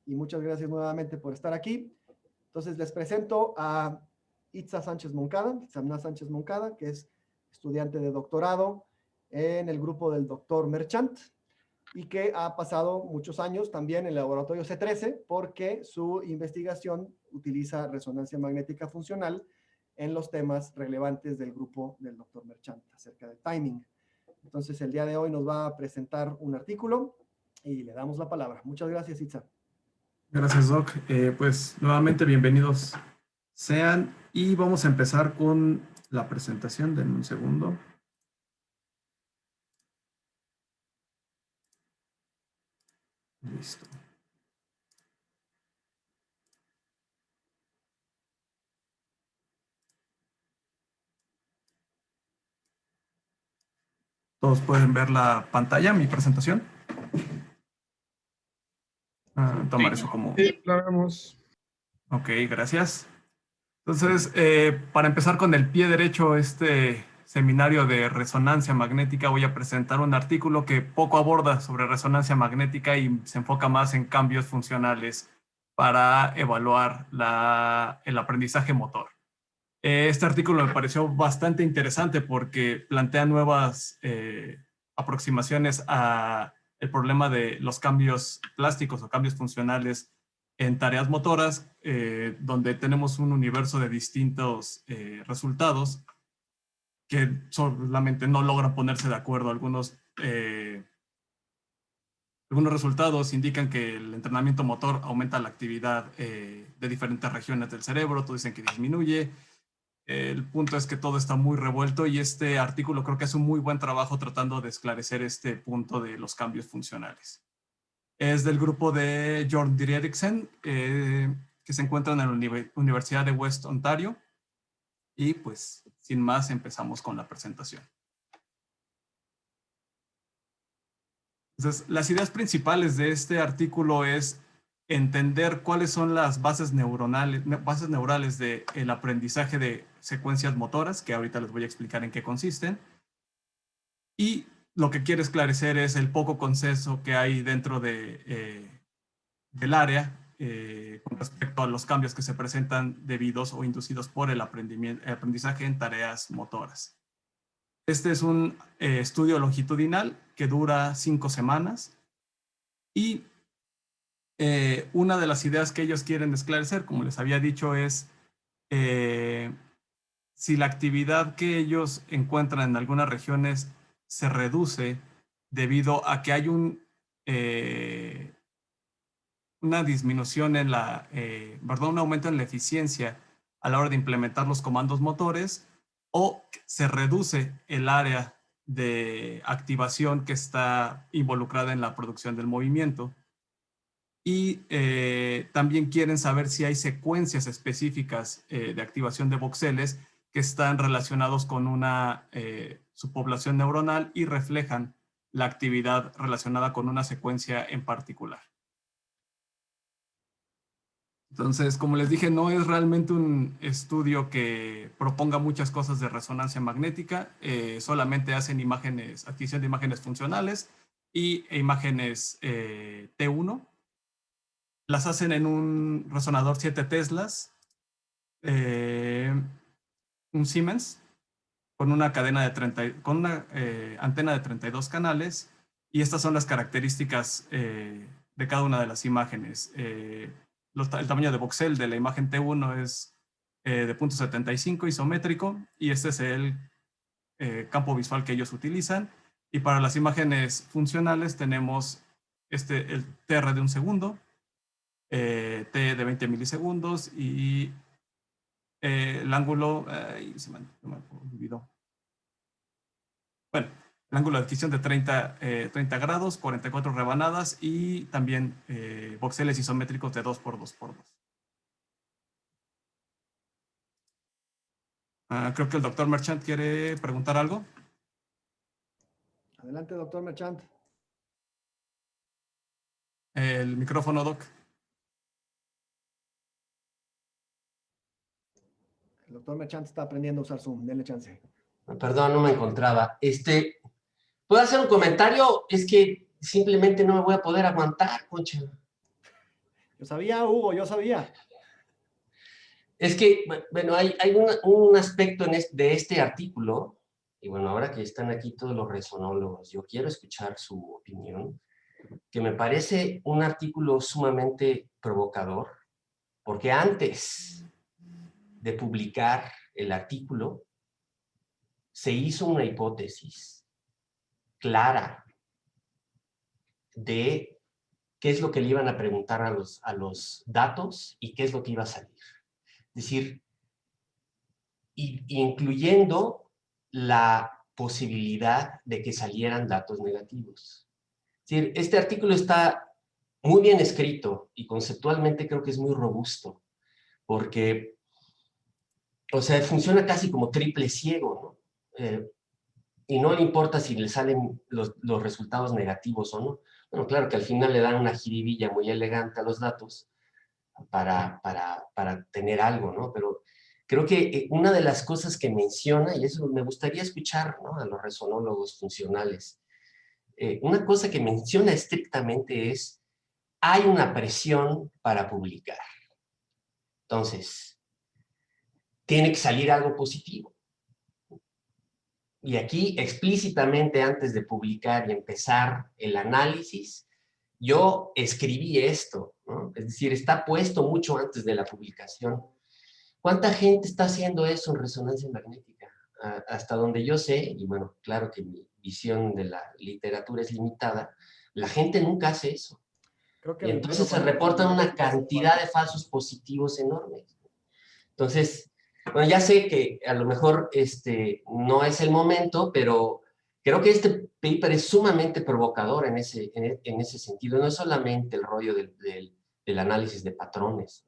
y muchas gracias nuevamente por estar aquí. Entonces les presento a Itza Sánchez Moncada, Itzamna Sánchez Moncada, que es estudiante de doctorado en el grupo del doctor Merchant y que ha pasado muchos años también en el laboratorio C13 porque su investigación utiliza resonancia magnética funcional en los temas relevantes del grupo del doctor Merchant acerca del timing. Entonces el día de hoy nos va a presentar un artículo y le damos la palabra. Muchas gracias, Itza. Gracias, Doc. Pues nuevamente bienvenidos sean y vamos a empezar con la presentación. Denme un segundo. Listo. Todos pueden ver la pantalla, mi presentación. Tomar eso como... Sí, la vemos. Ok, gracias. Entonces, para empezar con el pie derecho, este seminario de resonancia magnética, voy a presentar un artículo que poco aborda sobre resonancia magnética y se enfoca más en cambios funcionales para evaluar el aprendizaje motor. Este artículo me pareció bastante interesante porque plantea nuevas aproximaciones a el problema de los cambios plásticos o cambios funcionales en tareas motoras, donde tenemos un universo de distintos resultados que solamente no logran ponerse de acuerdo. Algunos resultados indican que el entrenamiento motor aumenta la actividad de diferentes regiones del cerebro, otros dicen que disminuye. El punto es que todo está muy revuelto y este artículo creo que hace un muy buen trabajo tratando de esclarecer este punto de los cambios funcionales. Es del grupo de Jorn Dieriksen, que se encuentra en la Universidad de West Ontario. Y pues, sin más, empezamos con la presentación. Entonces, las ideas principales de este artículo es entender cuáles son las bases neurales del aprendizaje de secuencias motoras, que ahorita les voy a explicar en qué consisten. Y lo que quiere esclarecer es el poco consenso que hay dentro del área con respecto a los cambios que se presentan debidos o inducidos por el aprendizaje en tareas motoras. Este es un estudio longitudinal que dura 5 semanas y una de las ideas que ellos quieren esclarecer, como les había dicho, es si la actividad que ellos encuentran en algunas regiones se reduce debido a que hay una disminución en un aumento en la eficiencia a la hora de implementar los comandos motores, o se reduce el área de activación que está involucrada en la producción del movimiento. Y también quieren saber si hay secuencias específicas de activación de voxeles que están relacionados con una subpoblación neuronal y reflejan la actividad relacionada con una secuencia en particular. Entonces, como les dije, no es realmente un estudio que proponga muchas cosas de resonancia magnética, solamente hacen adquisición de imágenes funcionales y imágenes T1. Las hacen en un resonador 7 Teslas, un Siemens, con una antena de 32 canales, y estas son las características de cada una de las imágenes. El tamaño de voxel de la imagen T1 es de 0.75 isométrico, y este es el campo visual que ellos utilizan. Y para las imágenes funcionales tenemos el TR de 1 segundo, T de 20 milisegundos y el ángulo, se me olvidó. Bueno, el ángulo de adquisición de 30 grados, 44 rebanadas y también voxeles isométricos de 2x2x2. Creo que el doctor Merchant quiere preguntar algo. Adelante, doctor Merchant. El micrófono, Doc. El doctor Merchant está aprendiendo a usar Zoom. Denle chance. Perdón, no me encontraba. ¿Puedo hacer un comentario? Es que simplemente no me voy a poder aguantar, concha. Yo sabía, Hugo, yo sabía. Es que, bueno, hay un aspecto de este artículo, y bueno, ahora que están aquí todos los resonólogos, yo quiero escuchar su opinión, que me parece un artículo sumamente provocador, porque antes de publicar el artículo, se hizo una hipótesis clara de qué es lo que le iban a preguntar a los datos y qué es lo que iba a salir. Es decir, incluyendo la posibilidad de que salieran datos negativos. Es decir, este artículo está muy bien escrito y conceptualmente creo que es muy robusto, porque, o sea, funciona casi como triple ciego, ¿no? Y no le importa si le salen los resultados negativos o no. Bueno, claro que al final le dan una jiribilla muy elegante a los datos para tener algo, ¿no? Pero creo que una de las cosas que menciona, y eso me gustaría escuchar, ¿no?, a los resonólogos funcionales, una cosa que menciona estrictamente es, hay una presión para publicar. Entonces, tiene que salir algo positivo. Y aquí, explícitamente, antes de publicar y empezar el análisis, yo escribí esto, ¿no? Es decir, está puesto mucho antes de la publicación. ¿Cuánta gente está haciendo eso en resonancia magnética? Hasta donde yo sé, y bueno, claro que mi visión de la literatura es limitada, la gente nunca hace eso. Creo que Y el entonces se magnético reportan una hace cantidad falta. de falsos positivos enormes. Entonces, bueno, ya sé que a lo mejor no es el momento, pero creo que este paper es sumamente provocador en ese sentido. No es solamente el rollo del análisis de patrones.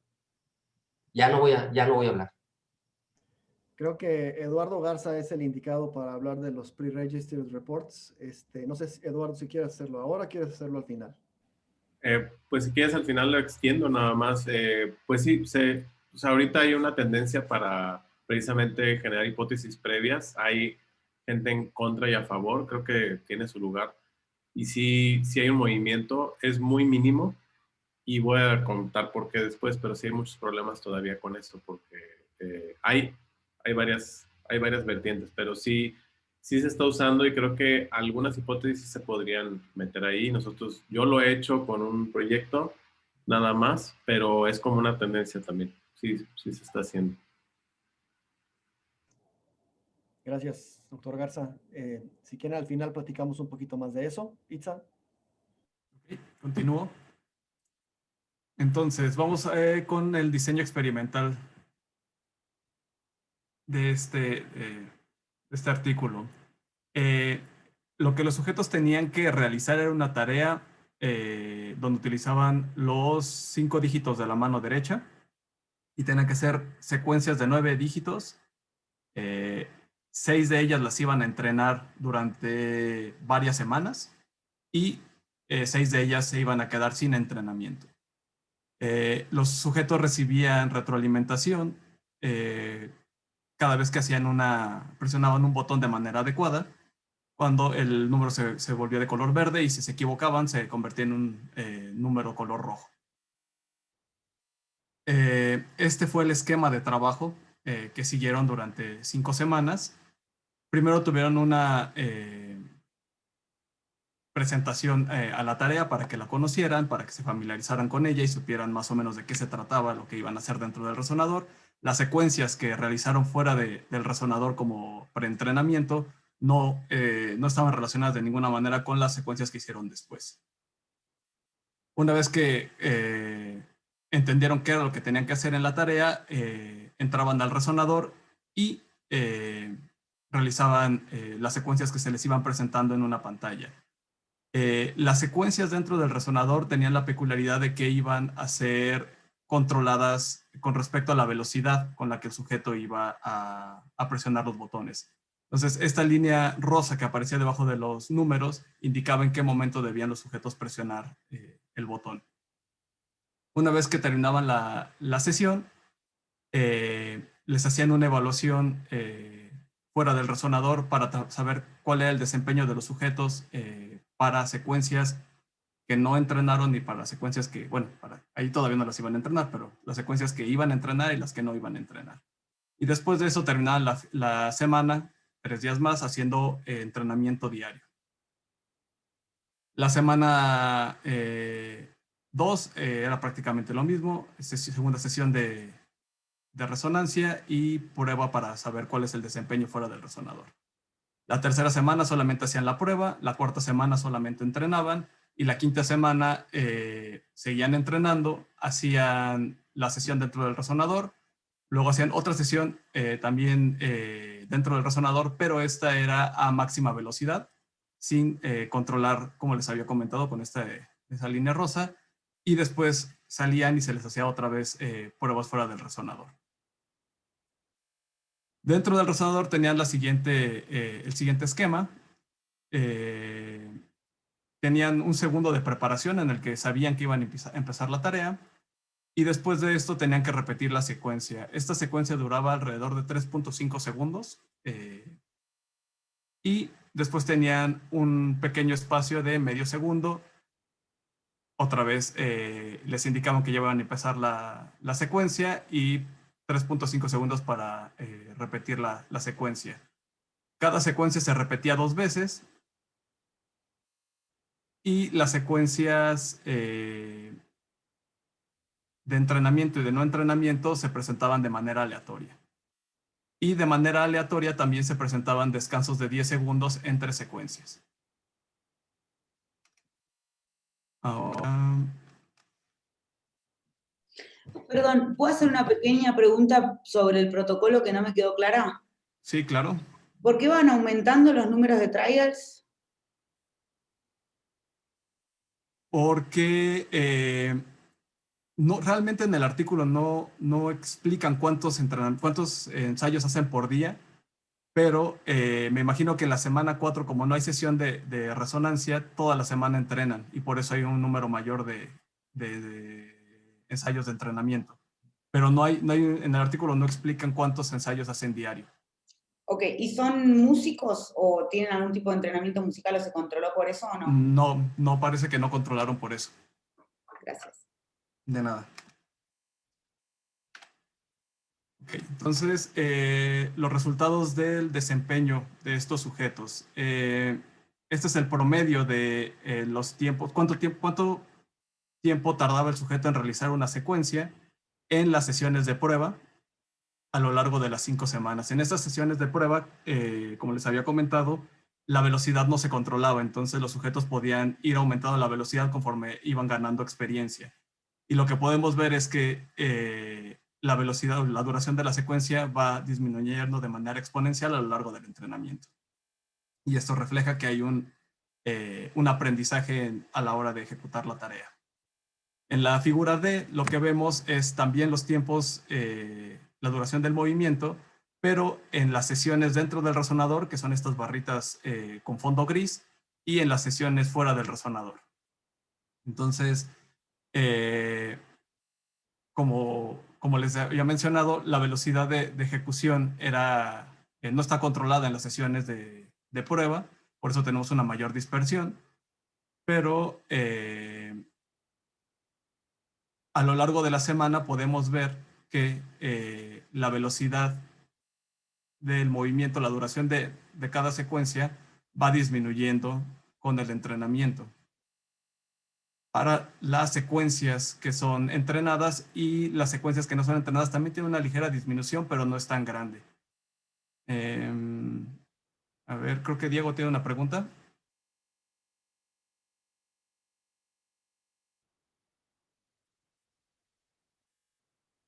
Ya no voy a hablar. Creo que Eduardo Garza es el indicado para hablar de los pre-registered reports. No sé, Eduardo, si quieres hacerlo ahora, quieres hacerlo al final. Pues si quieres al final lo extiendo nada más. Pues sí, pues ahorita hay una tendencia para precisamente generar hipótesis previas. Hay gente en contra y a favor, creo que tiene su lugar. Y sí hay un movimiento, es muy mínimo y voy a contar por qué después, pero sí hay muchos problemas todavía con eso porque hay varias vertientes, pero sí se está usando y creo que algunas hipótesis se podrían meter ahí. Yo lo he hecho con un proyecto nada más, pero es como una tendencia también. Sí se está haciendo. Gracias, doctor Garza. Si quieren, al final platicamos un poquito más de eso. Itza. Ok, continúo. Entonces, vamos con el diseño experimental de este artículo. Lo que los sujetos tenían que realizar era una tarea donde utilizaban los 5 dígitos de la mano derecha y tenían que hacer secuencias de 9 dígitos. 6 de ellas las iban a entrenar durante varias semanas y 6 de ellas se iban a quedar sin entrenamiento. Los sujetos recibían retroalimentación cada vez que presionaban un botón de manera adecuada, cuando el número se volvía de color verde y si se equivocaban se convertía en un número color rojo. Este fue el esquema de trabajo que siguieron durante 5 semanas. Primero tuvieron una presentación a la tarea para que la conocieran, para que se familiarizaran con ella y supieran más o menos de qué se trataba, lo que iban a hacer dentro del resonador. Las secuencias que realizaron fuera del resonador como preentrenamiento no estaban relacionadas de ninguna manera con las secuencias que hicieron después. Una vez que entendieron qué era lo que tenían que hacer en la tarea, entraban al resonador y realizaban las secuencias que se les iban presentando en una pantalla. Las secuencias dentro del resonador tenían la peculiaridad de que iban a ser controladas con respecto a la velocidad con la que el sujeto iba a presionar los botones. Entonces, esta línea rosa que aparecía debajo de los números indicaba en qué momento debían los sujetos presionar el botón. Una vez que terminaban la sesión, les hacían una evaluación fuera del resonador para saber cuál era el desempeño de los sujetos para secuencias que no entrenaron ni para las secuencias que, bueno, ahí todavía no las iban a entrenar, pero las secuencias que iban a entrenar y las que no iban a entrenar. Y después de eso terminaban la semana, 3 días más, haciendo entrenamiento diario. La semana 2 era prácticamente lo mismo, segunda sesión de resonancia y prueba para saber cuál es el desempeño fuera del resonador. La tercera semana solamente hacían la prueba, la cuarta semana solamente entrenaban y la quinta semana seguían entrenando, hacían la sesión dentro del resonador, luego hacían otra sesión también dentro del resonador, pero esta era a máxima velocidad, sin controlar, como les había comentado, con esa línea rosa, y después salían y se les hacía otra vez pruebas fuera del resonador. Dentro del resonador tenían el siguiente esquema. Tenían un segundo de preparación en el que sabían que iban a empezar la tarea y después de esto tenían que repetir la secuencia. Esta secuencia duraba alrededor de 3.5 segundos y después tenían un pequeño espacio de medio segundo. Otra vez les indicaban que ya iban a empezar la secuencia y 3.5 segundos para repetir la secuencia. Cada secuencia se repetía 2 veces y las secuencias de entrenamiento y de no entrenamiento se presentaban de manera aleatoria. Y de manera aleatoria también se presentaban descansos de 10 segundos entre secuencias. Ahora... Perdón, ¿puedo hacer una pequeña pregunta sobre el protocolo que no me quedó clara? Sí, claro. ¿Por qué van aumentando los números de trials? Porque no, realmente en el artículo no explican cuántos ensayos hacen por día, pero me imagino que en la semana 4, como no hay sesión de resonancia, toda la semana entrenan y por eso hay un número mayor de ensayos de entrenamiento. Pero en el artículo no explican cuántos ensayos hacen diario. Ok, ¿y son músicos o tienen algún tipo de entrenamiento musical o se controló por eso o no? No, parece que no controlaron por eso. Gracias. De nada. Okay, entonces, los resultados del desempeño de estos sujetos. Este es el promedio de los tiempos. ¿Cuánto tiempo tardaba el sujeto en realizar una secuencia en las sesiones de prueba a lo largo de las 5 semanas? En estas sesiones de prueba, como les había comentado, la velocidad no se controlaba, entonces los sujetos podían ir aumentando la velocidad conforme iban ganando experiencia. Y lo que podemos ver es que la velocidad o la duración de la secuencia va disminuyendo de manera exponencial a lo largo del entrenamiento. Y esto refleja que hay un aprendizaje a la hora de ejecutar la tarea. En la figura D lo que vemos es también los tiempos, la duración del movimiento, pero en las sesiones dentro del resonador, que son estas barritas con fondo gris, y en las sesiones fuera del resonador. Entonces, como les había mencionado, la velocidad de ejecución no está controlada en las sesiones de prueba, por eso tenemos una mayor dispersión, pero a lo largo de la semana podemos ver que la velocidad del movimiento, la duración de cada secuencia va disminuyendo con el entrenamiento. Para las secuencias que son entrenadas y las secuencias que no son entrenadas también tienen una ligera disminución, pero no es tan grande. A ver, creo que Diego tiene una pregunta.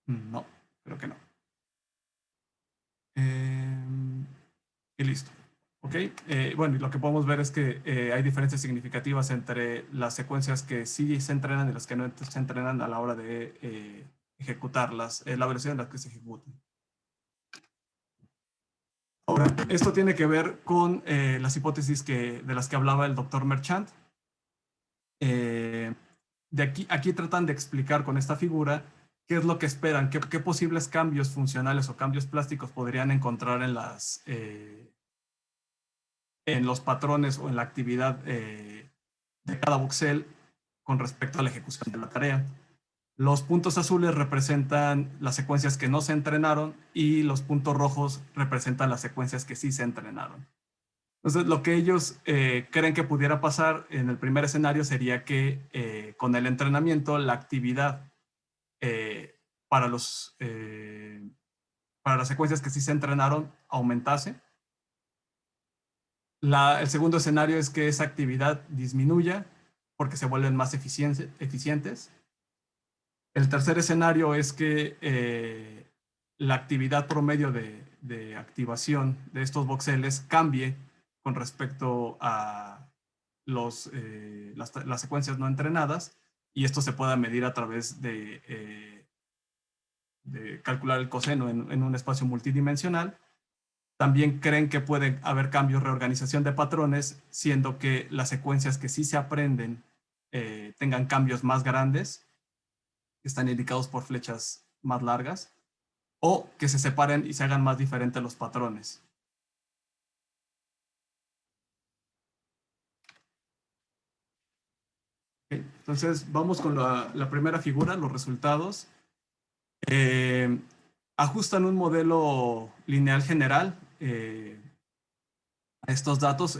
No, creo que no. Y listo. ¿Ok? Bueno, y lo que podemos ver es que hay diferencias significativas entre las secuencias que sí se entrenan y las que no se entrenan a la hora de ejecutarlas, la velocidad en la que se ejecutan. Ahora, esto tiene que ver con las hipótesis de las que hablaba el doctor Merchant. Aquí tratan de explicar con esta figura qué es lo que esperan, qué posibles cambios funcionales o cambios plásticos podrían encontrar en los patrones o en la actividad de cada voxel con respecto a la ejecución de la tarea. Los puntos azules representan las secuencias que no se entrenaron y los puntos rojos representan las secuencias que sí se entrenaron. Entonces, lo que ellos creen que pudiera pasar en el primer escenario sería que con el entrenamiento la actividad para las secuencias que sí se entrenaron aumentase. El segundo escenario es que esa actividad disminuya porque se vuelven más eficientes. El tercer escenario es que la actividad promedio de activación de estos voxeles cambie con respecto a las secuencias no entrenadas, y esto se pueda medir a través de calcular el coseno en un espacio multidimensional. También creen que puede haber cambios, reorganización de patrones, siendo que las secuencias que sí se aprenden tengan cambios más grandes, que están indicados por flechas más largas, o que se separen y se hagan más diferentes los patrones. Okay. Entonces, vamos con la primera figura, los resultados. Ajustan un modelo lineal general a estos datos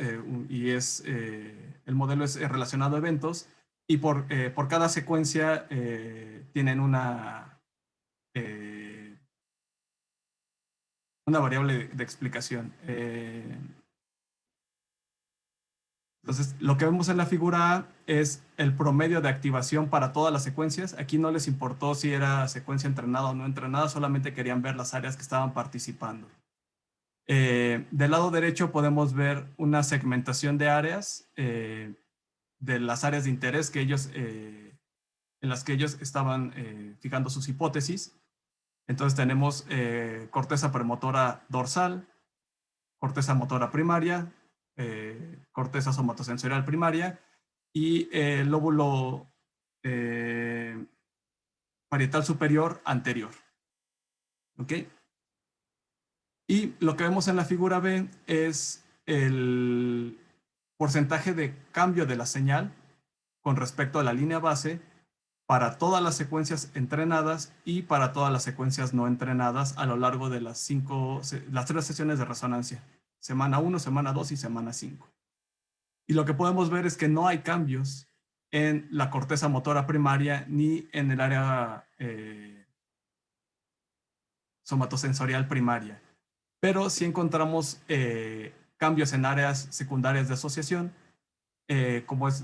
y el modelo es relacionado a eventos, y por cada secuencia tienen una variable de explicación. Entonces, lo que vemos en la figura A es el promedio de activación para todas las secuencias. Aquí no les importó si era secuencia entrenada o no entrenada, solamente querían ver las áreas que estaban participando. Del lado derecho podemos ver una segmentación de áreas, de las áreas de interés en las que ellos estaban fijando sus hipótesis. Entonces tenemos corteza premotora dorsal, corteza motora primaria, corteza somatosensorial primaria y el lóbulo parietal superior anterior. ¿Ok? Y lo que vemos en la figura B es el porcentaje de cambio de la señal con respecto a la línea base para todas las secuencias entrenadas y para todas las secuencias no entrenadas a lo largo de las 3 sesiones de resonancia, semana 1, semana 2 y semana 5. Y lo que podemos ver es que no hay cambios en la corteza motora primaria ni en el área somatosensorial primaria, pero sí encontramos cambios en áreas secundarias de asociación, como es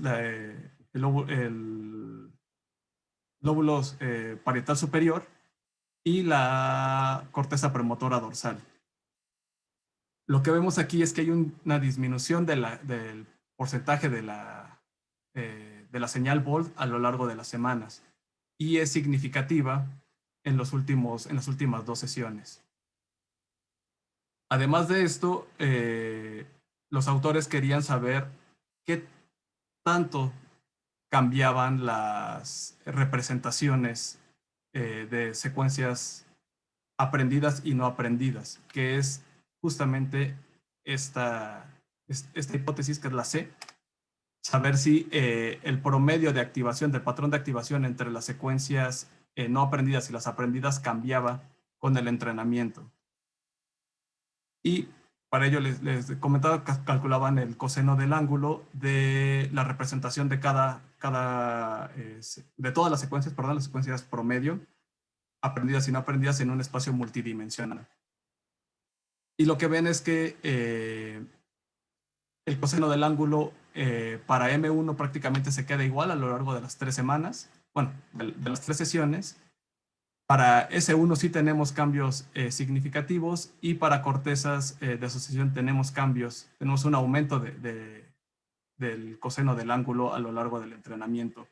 el lóbulo parietal superior y la corteza premotora dorsal. Lo que vemos aquí es que hay una disminución del porcentaje de la señal BOLD a lo largo de las semanas, y es significativa en las últimas 2 sesiones. Además de esto, los autores querían saber qué tanto cambiaban las representaciones de secuencias aprendidas y no aprendidas, que es justamente esta hipótesis, que es la C, saber si el promedio de activación, del patrón de activación entre las secuencias no aprendidas y las aprendidas cambiaba con el entrenamiento. Y para ello les comentaba que calculaban el coseno del ángulo de la representación de de todas las secuencias, perdón, las secuencias promedio, aprendidas y no aprendidas en un espacio multidimensional. Y lo que ven es que el coseno del ángulo para M1 prácticamente se queda igual a lo largo de las 3 semanas, bueno, de las 3 sesiones. Para S1 sí tenemos cambios significativos, y para cortezas de asociación tenemos un aumento del coseno del ángulo a lo largo del entrenamiento.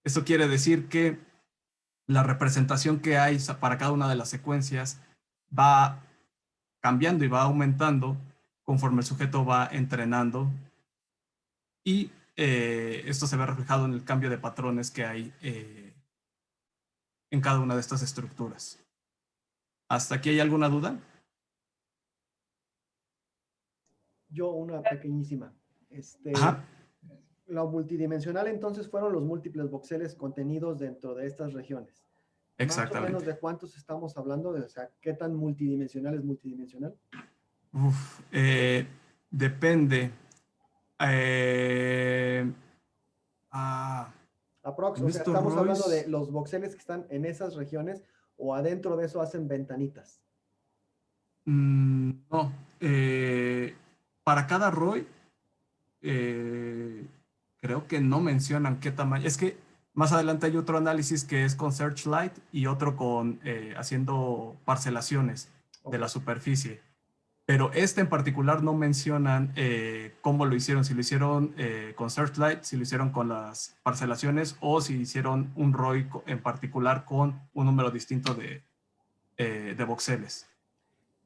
Esto quiere decir que la representación que hay para cada una de las secuencias va cambiando y va aumentando conforme el sujeto va entrenando, y esto se ve reflejado en el cambio de patrones que hay en cada una de estas estructuras. ¿Hasta aquí hay alguna duda? Yo una pequeñísima. Ajá. lo multidimensional entonces fueron los múltiples voxeles contenidos dentro de estas regiones. Más o Exactamente. menos de cuántos estamos hablando, o sea, ¿qué tan multidimensional es multidimensional? Uf, depende. Eh, ah, Aprox, o sea, Mr. estamos hablando de Royce, los voxeles que están en esas regiones o adentro de eso hacen ventanitas. no. Para cada ROI, creo que no mencionan qué tamaño. Es que más adelante hay otro análisis que es con Searchlight y otro con haciendo parcelaciones de Ok. la superficie. Pero este en particular no mencionan cómo lo hicieron, si lo hicieron con Searchlight, si lo hicieron con las parcelaciones o si hicieron un ROI en particular con un número distinto de voxeles.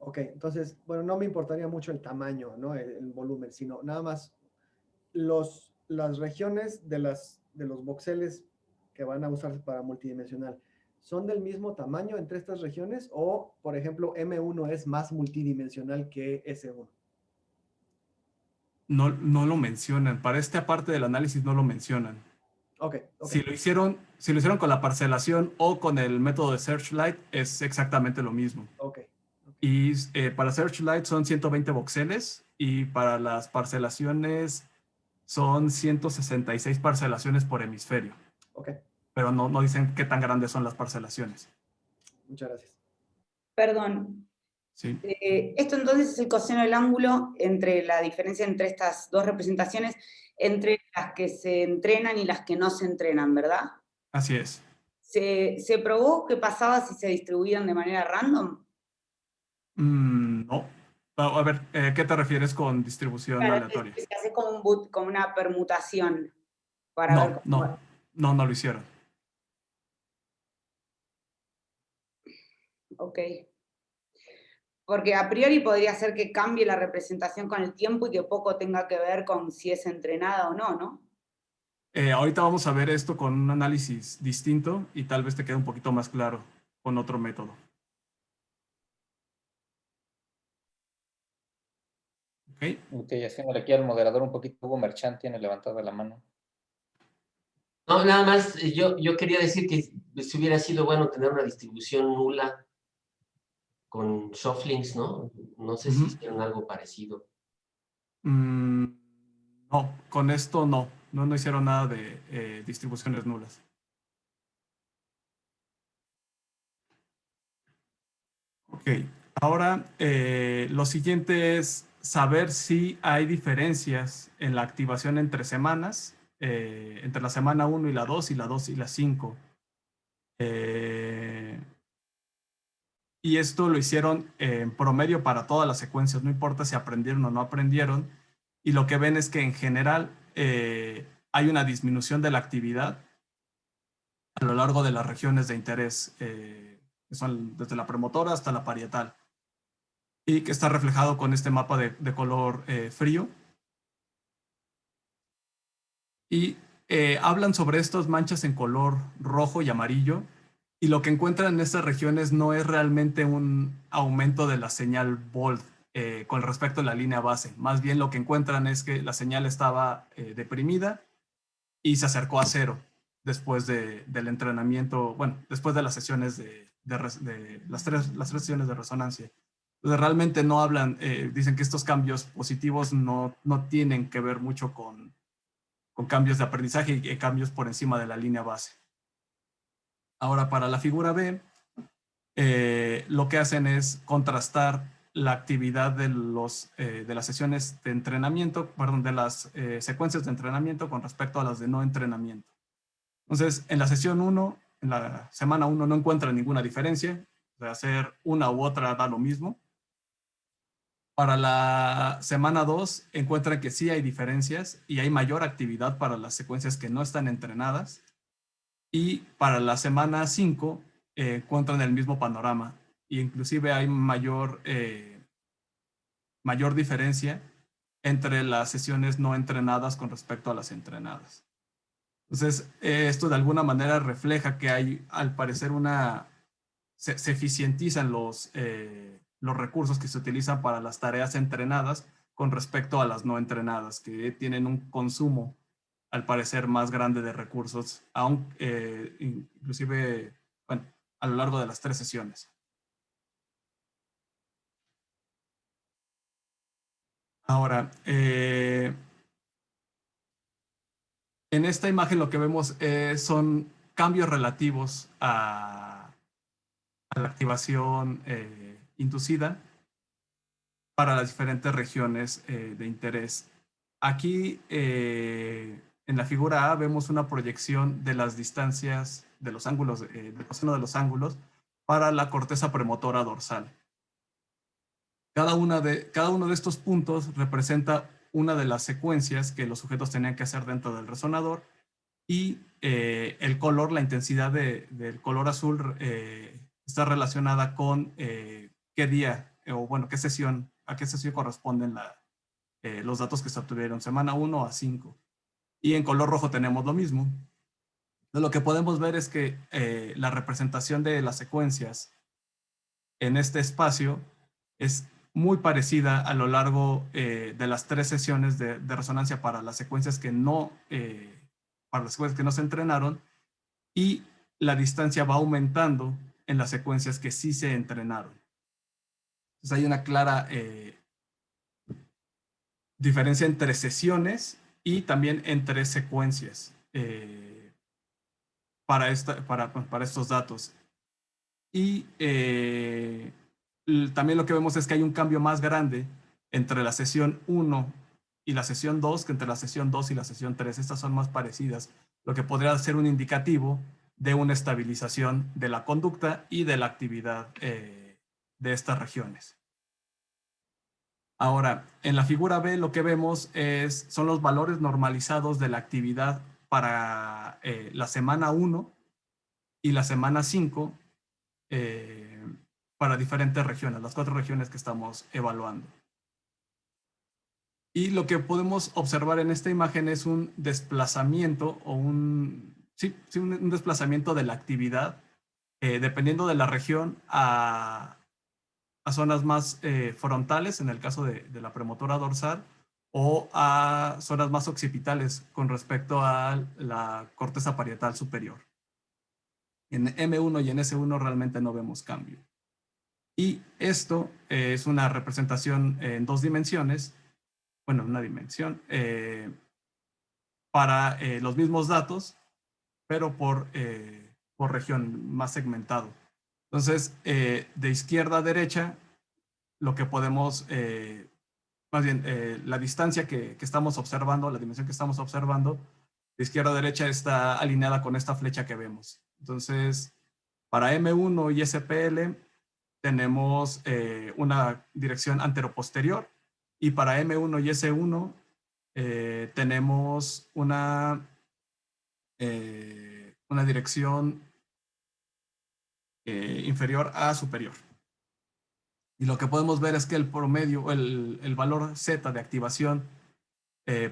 Ok, entonces, bueno, no me importaría mucho el tamaño, ¿no? El volumen, sino nada más las regiones de los voxeles que van a usarse para multidimensional, ¿son del mismo tamaño entre estas regiones o, por ejemplo, M1 es más multidimensional que S1? No lo mencionan. Para esta parte del análisis no lo mencionan. Ok, ok, Si lo hicieron con la parcelación o con el método de Searchlight, es exactamente lo mismo. ok. Y para Searchlight son 120 voxeles y para las parcelaciones son 166 parcelaciones por hemisferio. Ok, Pero no dicen qué tan grandes son las parcelaciones. muchas gracias. Perdón, ¿Sí? esto entonces es el coseno del ángulo entre la diferencia entre estas dos representaciones, entre las que se entrenan y las que no se entrenan, ¿verdad? Así es. ¿Se probó qué pasaba si se distribuían de manera random? No. A ver, ¿qué te refieres con distribución Claro, aleatoria? se hace como, como una permutación para ver No, cómo... no lo hicieron. Ok. Porque a priori podría ser que cambie la representación con el tiempo y que poco tenga que ver con si es entrenada o no, ¿no? Ahorita vamos a ver esto con un análisis distinto y tal vez te quede un poquito más claro con otro método. ¿Ok? Ok, haciéndole aquí al moderador un poquito, Hugo Merchant tiene levantada la mano. No, nada más, yo quería decir que si hubiera sido bueno tener una distribución nula con softlinks, ¿no? No sé si Ujú. hicieron algo parecido. No, con esto no hicieron nada de distribuciones nulas. Ok, ahora lo siguiente es saber si hay diferencias en la activación entre semanas, entre la semana 1 y la 2 y la 2 y la 5. Y esto lo hicieron en promedio para todas las secuencias, no importa si aprendieron o no aprendieron. Y lo que ven es que en general hay una disminución de la actividad a lo largo de las regiones de interés, que son desde la premotora hasta la parietal, y que está reflejado con este mapa de color frío. Y hablan sobre estas manchas en color rojo y amarillo, y lo que encuentran en estas regiones no es realmente un aumento de la señal BOLD con respecto a la línea base. Más bien lo que encuentran es que la señal estaba deprimida y se acercó a cero después del entrenamiento, bueno, después de las sesiones de las tres sesiones de resonancia. Entonces, realmente no hablan, dicen que estos cambios positivos no tienen que ver mucho con cambios de aprendizaje y cambios por encima de la línea base. Ahora, para la figura B, lo que hacen es contrastar la actividad de las sesiones de entrenamiento, perdón, de las secuencias de entrenamiento con respecto a las de no entrenamiento. Entonces, en la sesión 1, en la semana 1 no encuentran ninguna diferencia, de hacer una u otra da lo mismo. Para la semana 2 encuentran que sí hay diferencias y hay mayor actividad para las secuencias que no están entrenadas. Y para la semana 5 encuentran el mismo panorama e inclusive hay mayor diferencia entre las sesiones no entrenadas con respecto a las entrenadas. Entonces, esto de alguna manera refleja que hay, al parecer, se eficientizan los recursos que se utilizan para las tareas entrenadas con respecto a las no entrenadas, que tienen un consumo al parecer, más grande de recursos, inclusive, bueno, a lo largo de las 3 sesiones. Ahora, en esta imagen lo que vemos son cambios relativos a la activación inducida para las diferentes regiones de interés. Aquí, en la figura A, vemos una proyección de las distancias de los ángulos, del coseno de los ángulos para la corteza premotora dorsal. Cada uno de estos puntos representa una de las secuencias que los sujetos tenían que hacer dentro del resonador, y el color, la intensidad del color azul está relacionada con qué día, o bueno, qué sesión, a qué sesión corresponden los datos que se obtuvieron, semana 1 a 5. Y en color rojo tenemos lo mismo. Entonces, lo que podemos ver es que la representación de las secuencias en este espacio es muy parecida a lo largo de las 3 sesiones de resonancia para las secuencias que no se entrenaron, y la distancia va aumentando en las secuencias que sí se entrenaron. Entonces hay una clara diferencia entre sesiones y también entre secuencias para estos datos. Y también lo que vemos es que hay un cambio más grande entre la sesión 1 y la sesión 2 que entre la sesión 2 y la sesión 3. Estas son más parecidas, lo que podría ser un indicativo de una estabilización de la conducta y de la actividad de estas regiones. Ahora, en la figura B lo que vemos son los valores normalizados de la actividad para la semana 1 y la semana 5 para diferentes regiones, las 4 regiones que estamos evaluando. Y lo que podemos observar en esta imagen es un desplazamiento o un desplazamiento de la actividad dependiendo de la región a zonas más frontales, en el caso de la premotora dorsal, o a zonas más occipitales con respecto a la corteza parietal superior. En M1 y en S1 realmente no vemos cambio. Y esto es una representación en 2 dimensiones, bueno, una dimensión, para los mismos datos, pero por región, más segmentado. Entonces, de izquierda a derecha, lo que podemos, más bien, la distancia que estamos observando, la dimensión que estamos observando, de izquierda a derecha está alineada con esta flecha que vemos. Entonces, para M1 y SPL tenemos una dirección anteroposterior, y para M1 y S1 tenemos una dirección inferior a superior. Y lo que podemos ver es que el promedio, el valor Z de activación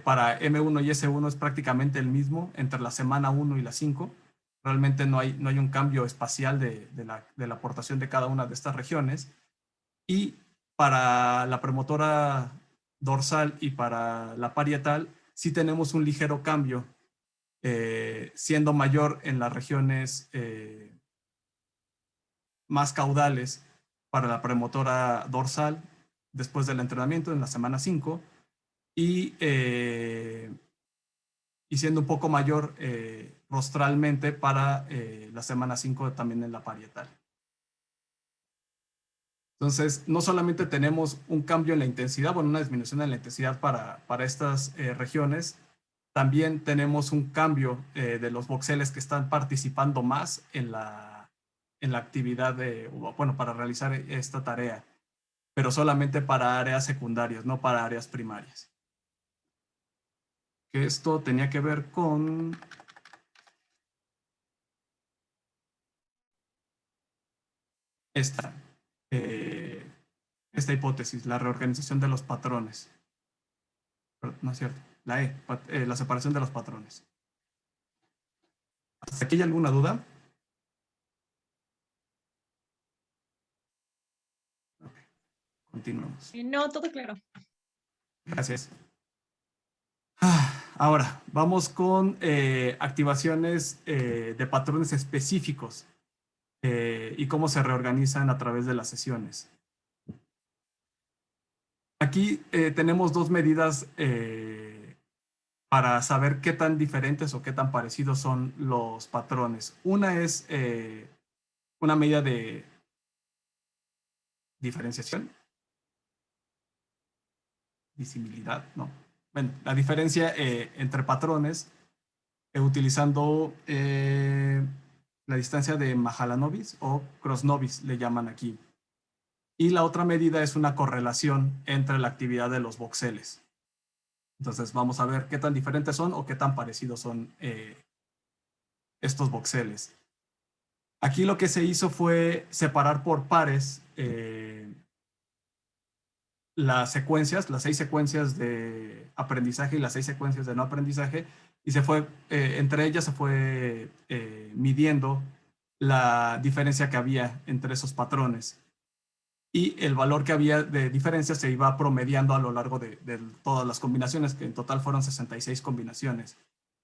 para M1 y S1 es prácticamente el mismo entre la semana 1 y la 5. Realmente no hay un cambio espacial de la aportación de cada una de estas regiones. Y para la premotora dorsal y para la parietal sí tenemos un ligero cambio, siendo mayor en las regiones más caudales para la premotora dorsal después del entrenamiento en la semana 5, y siendo un poco mayor rostralmente para la semana 5 también en la parietal. Entonces, no solamente tenemos un cambio en la intensidad, bueno, una disminución en la intensidad para estas regiones, también tenemos un cambio de los voxeles que están participando más en la actividad para realizar esta tarea, pero solamente para áreas secundarias, no para áreas primarias. Que esto tenía que ver con esta hipótesis, la reorganización de los patrones. No es cierto, la separación de los patrones. ¿Hasta aquí hay alguna duda? Okay. Continuamos. No, todo claro. Gracias. Ahora vamos con activaciones de patrones específicos y cómo se reorganizan a través de las sesiones. Aquí tenemos dos medidas para saber qué tan diferentes o qué tan parecidos son los patrones. Una es una medida de diferenciación, disimilidad, ¿no? Bueno, la diferencia entre patrones utilizando la distancia de Mahalanobis o Cross-Nobis, le llaman aquí. Y la otra medida es una correlación entre la actividad de los voxeles. Entonces vamos a ver qué tan diferentes son o qué tan parecidos son estos voxeles. Aquí lo que se hizo fue separar por pares las secuencias, las 6 secuencias de aprendizaje y las 6 secuencias de no aprendizaje, y se fue, entre ellas se fue midiendo la diferencia que había entre esos patrones. Y el valor que había de diferencia se iba promediando a lo largo de todas las combinaciones, que en total fueron 66 combinaciones.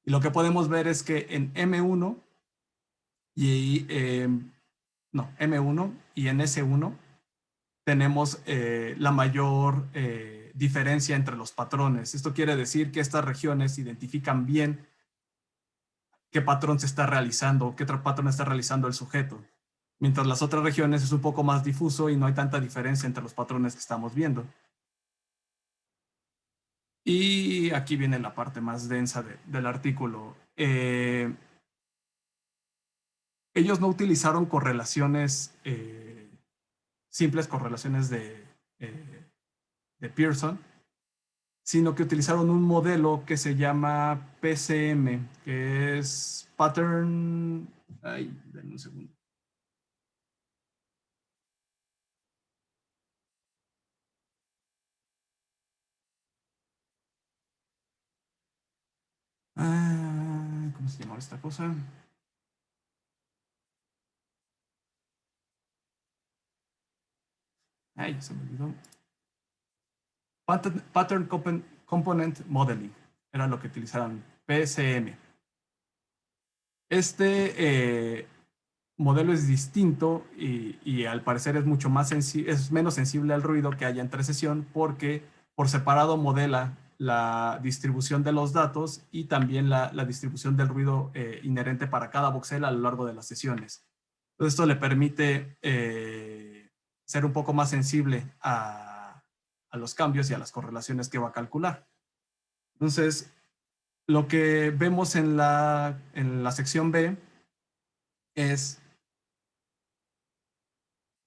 Y lo que podemos ver es que en M1 y M1 y en S1 tenemos la mayor diferencia entre los patrones. Esto quiere decir que estas regiones identifican bien qué patrón se está realizando, qué otro patrón está realizando el sujeto. Mientras las otras regiones es un poco más difuso y no hay tanta diferencia entre los patrones que estamos viendo. Y aquí viene la parte más densa del artículo. Ellos no utilizaron correlaciones, simples correlaciones de Pearson, sino que utilizaron un modelo que se llama PCM, que es Pattern... Ay, denme un segundo. ¿Cómo se llama esta cosa? Ay, se me olvidó. Pattern Component Modeling. Era lo que utilizaron. PCM. Este modelo es distinto y al parecer es mucho más es menos sensible al ruido que haya entre sesión, porque por separado modela la distribución de los datos y también la distribución del ruido inherente para cada voxel a lo largo de las sesiones. Entonces esto le permite ser un poco más sensible a los cambios y a las correlaciones que va a calcular. Entonces, lo que vemos en la sección B es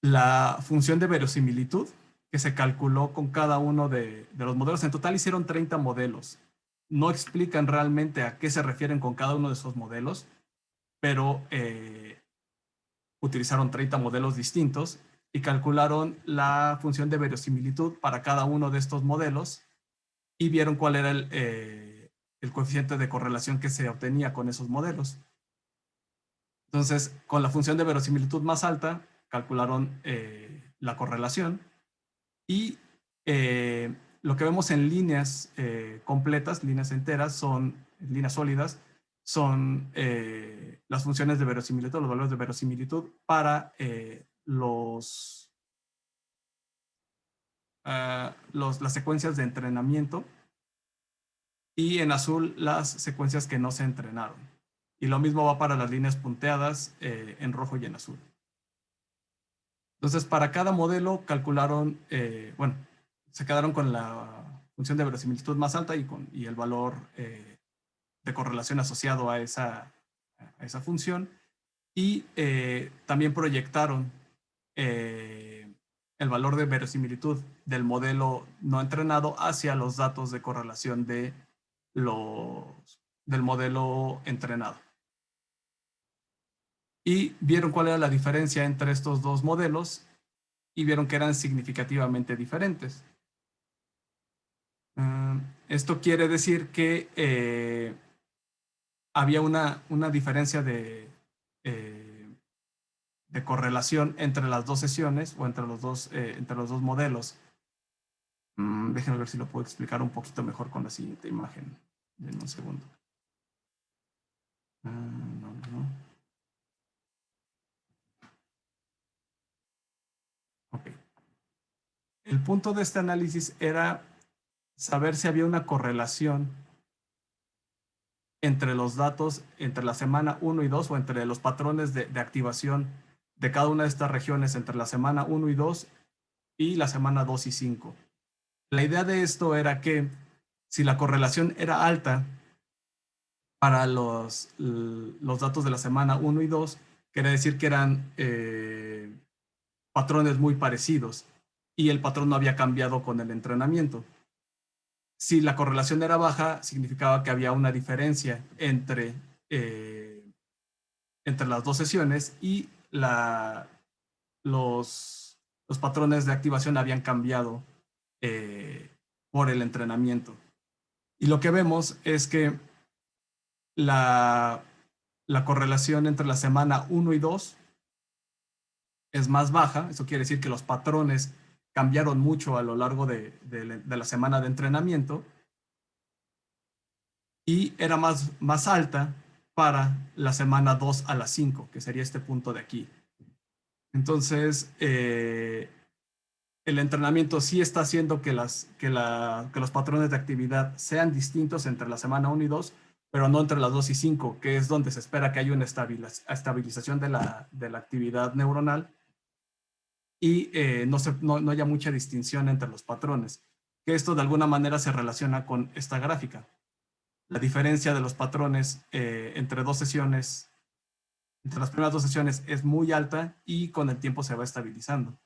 la función de verosimilitud que se calculó con cada uno de los modelos. En total hicieron 30 modelos. No explican realmente a qué se refieren con cada uno de esos modelos, pero utilizaron 30 modelos distintos y calcularon la función de verosimilitud para cada uno de estos modelos y vieron cuál era el coeficiente de correlación que se obtenía con esos modelos. Entonces, con la función de verosimilitud más alta, calcularon la correlación y lo que vemos en líneas completas, líneas enteras, son líneas sólidas, son las funciones de verosimilitud, los valores de verosimilitud para las secuencias de entrenamiento, y en azul las secuencias que no se entrenaron. Y lo mismo va para las líneas punteadas en rojo y en azul. Entonces, para cada modelo calcularon, se quedaron con la función de verosimilitud más alta y el valor de correlación asociado a esa función. Y también proyectaron el valor de verosimilitud del modelo no entrenado hacia los datos de correlación del modelo entrenado. Y vieron cuál era la diferencia entre estos dos modelos y vieron que eran significativamente diferentes. Esto quiere decir que había una diferencia de correlación entre las dos sesiones o entre los dos modelos. Déjenme ver si lo puedo explicar un poquito mejor con la siguiente imagen. Denme un segundo. No. Ok. El punto de este análisis era saber si había una correlación entre los datos, entre la semana 1 y 2, o entre los patrones de activación de cada una de estas regiones entre la semana 1 y 2 y la semana 2 y 5. La idea de esto era que si la correlación era alta para los datos de la semana 1 y 2, quiere decir que eran patrones muy parecidos y el patrón no había cambiado con el entrenamiento. Si la correlación era baja, significaba que había una diferencia entre las dos sesiones y los patrones de activación habían cambiado por el entrenamiento. Y lo que vemos es que la correlación entre la semana 1 y 2 es más baja. Eso quiere decir que los patrones cambiaron mucho a lo largo de la semana de entrenamiento, y era más alta para la semana 2 a la 5, que sería este punto de aquí. Entonces, el entrenamiento sí está haciendo que los patrones de actividad sean distintos entre la semana 1 y 2, pero no entre las 2 y 5, que es donde se espera que haya una estabilización de la actividad neuronal y no haya mucha distinción entre los patrones. Que esto de alguna manera se relaciona con esta gráfica. La diferencia de los patrones entre dos sesiones, entre las primeras dos sesiones, es muy alta y con el tiempo se va estabilizando.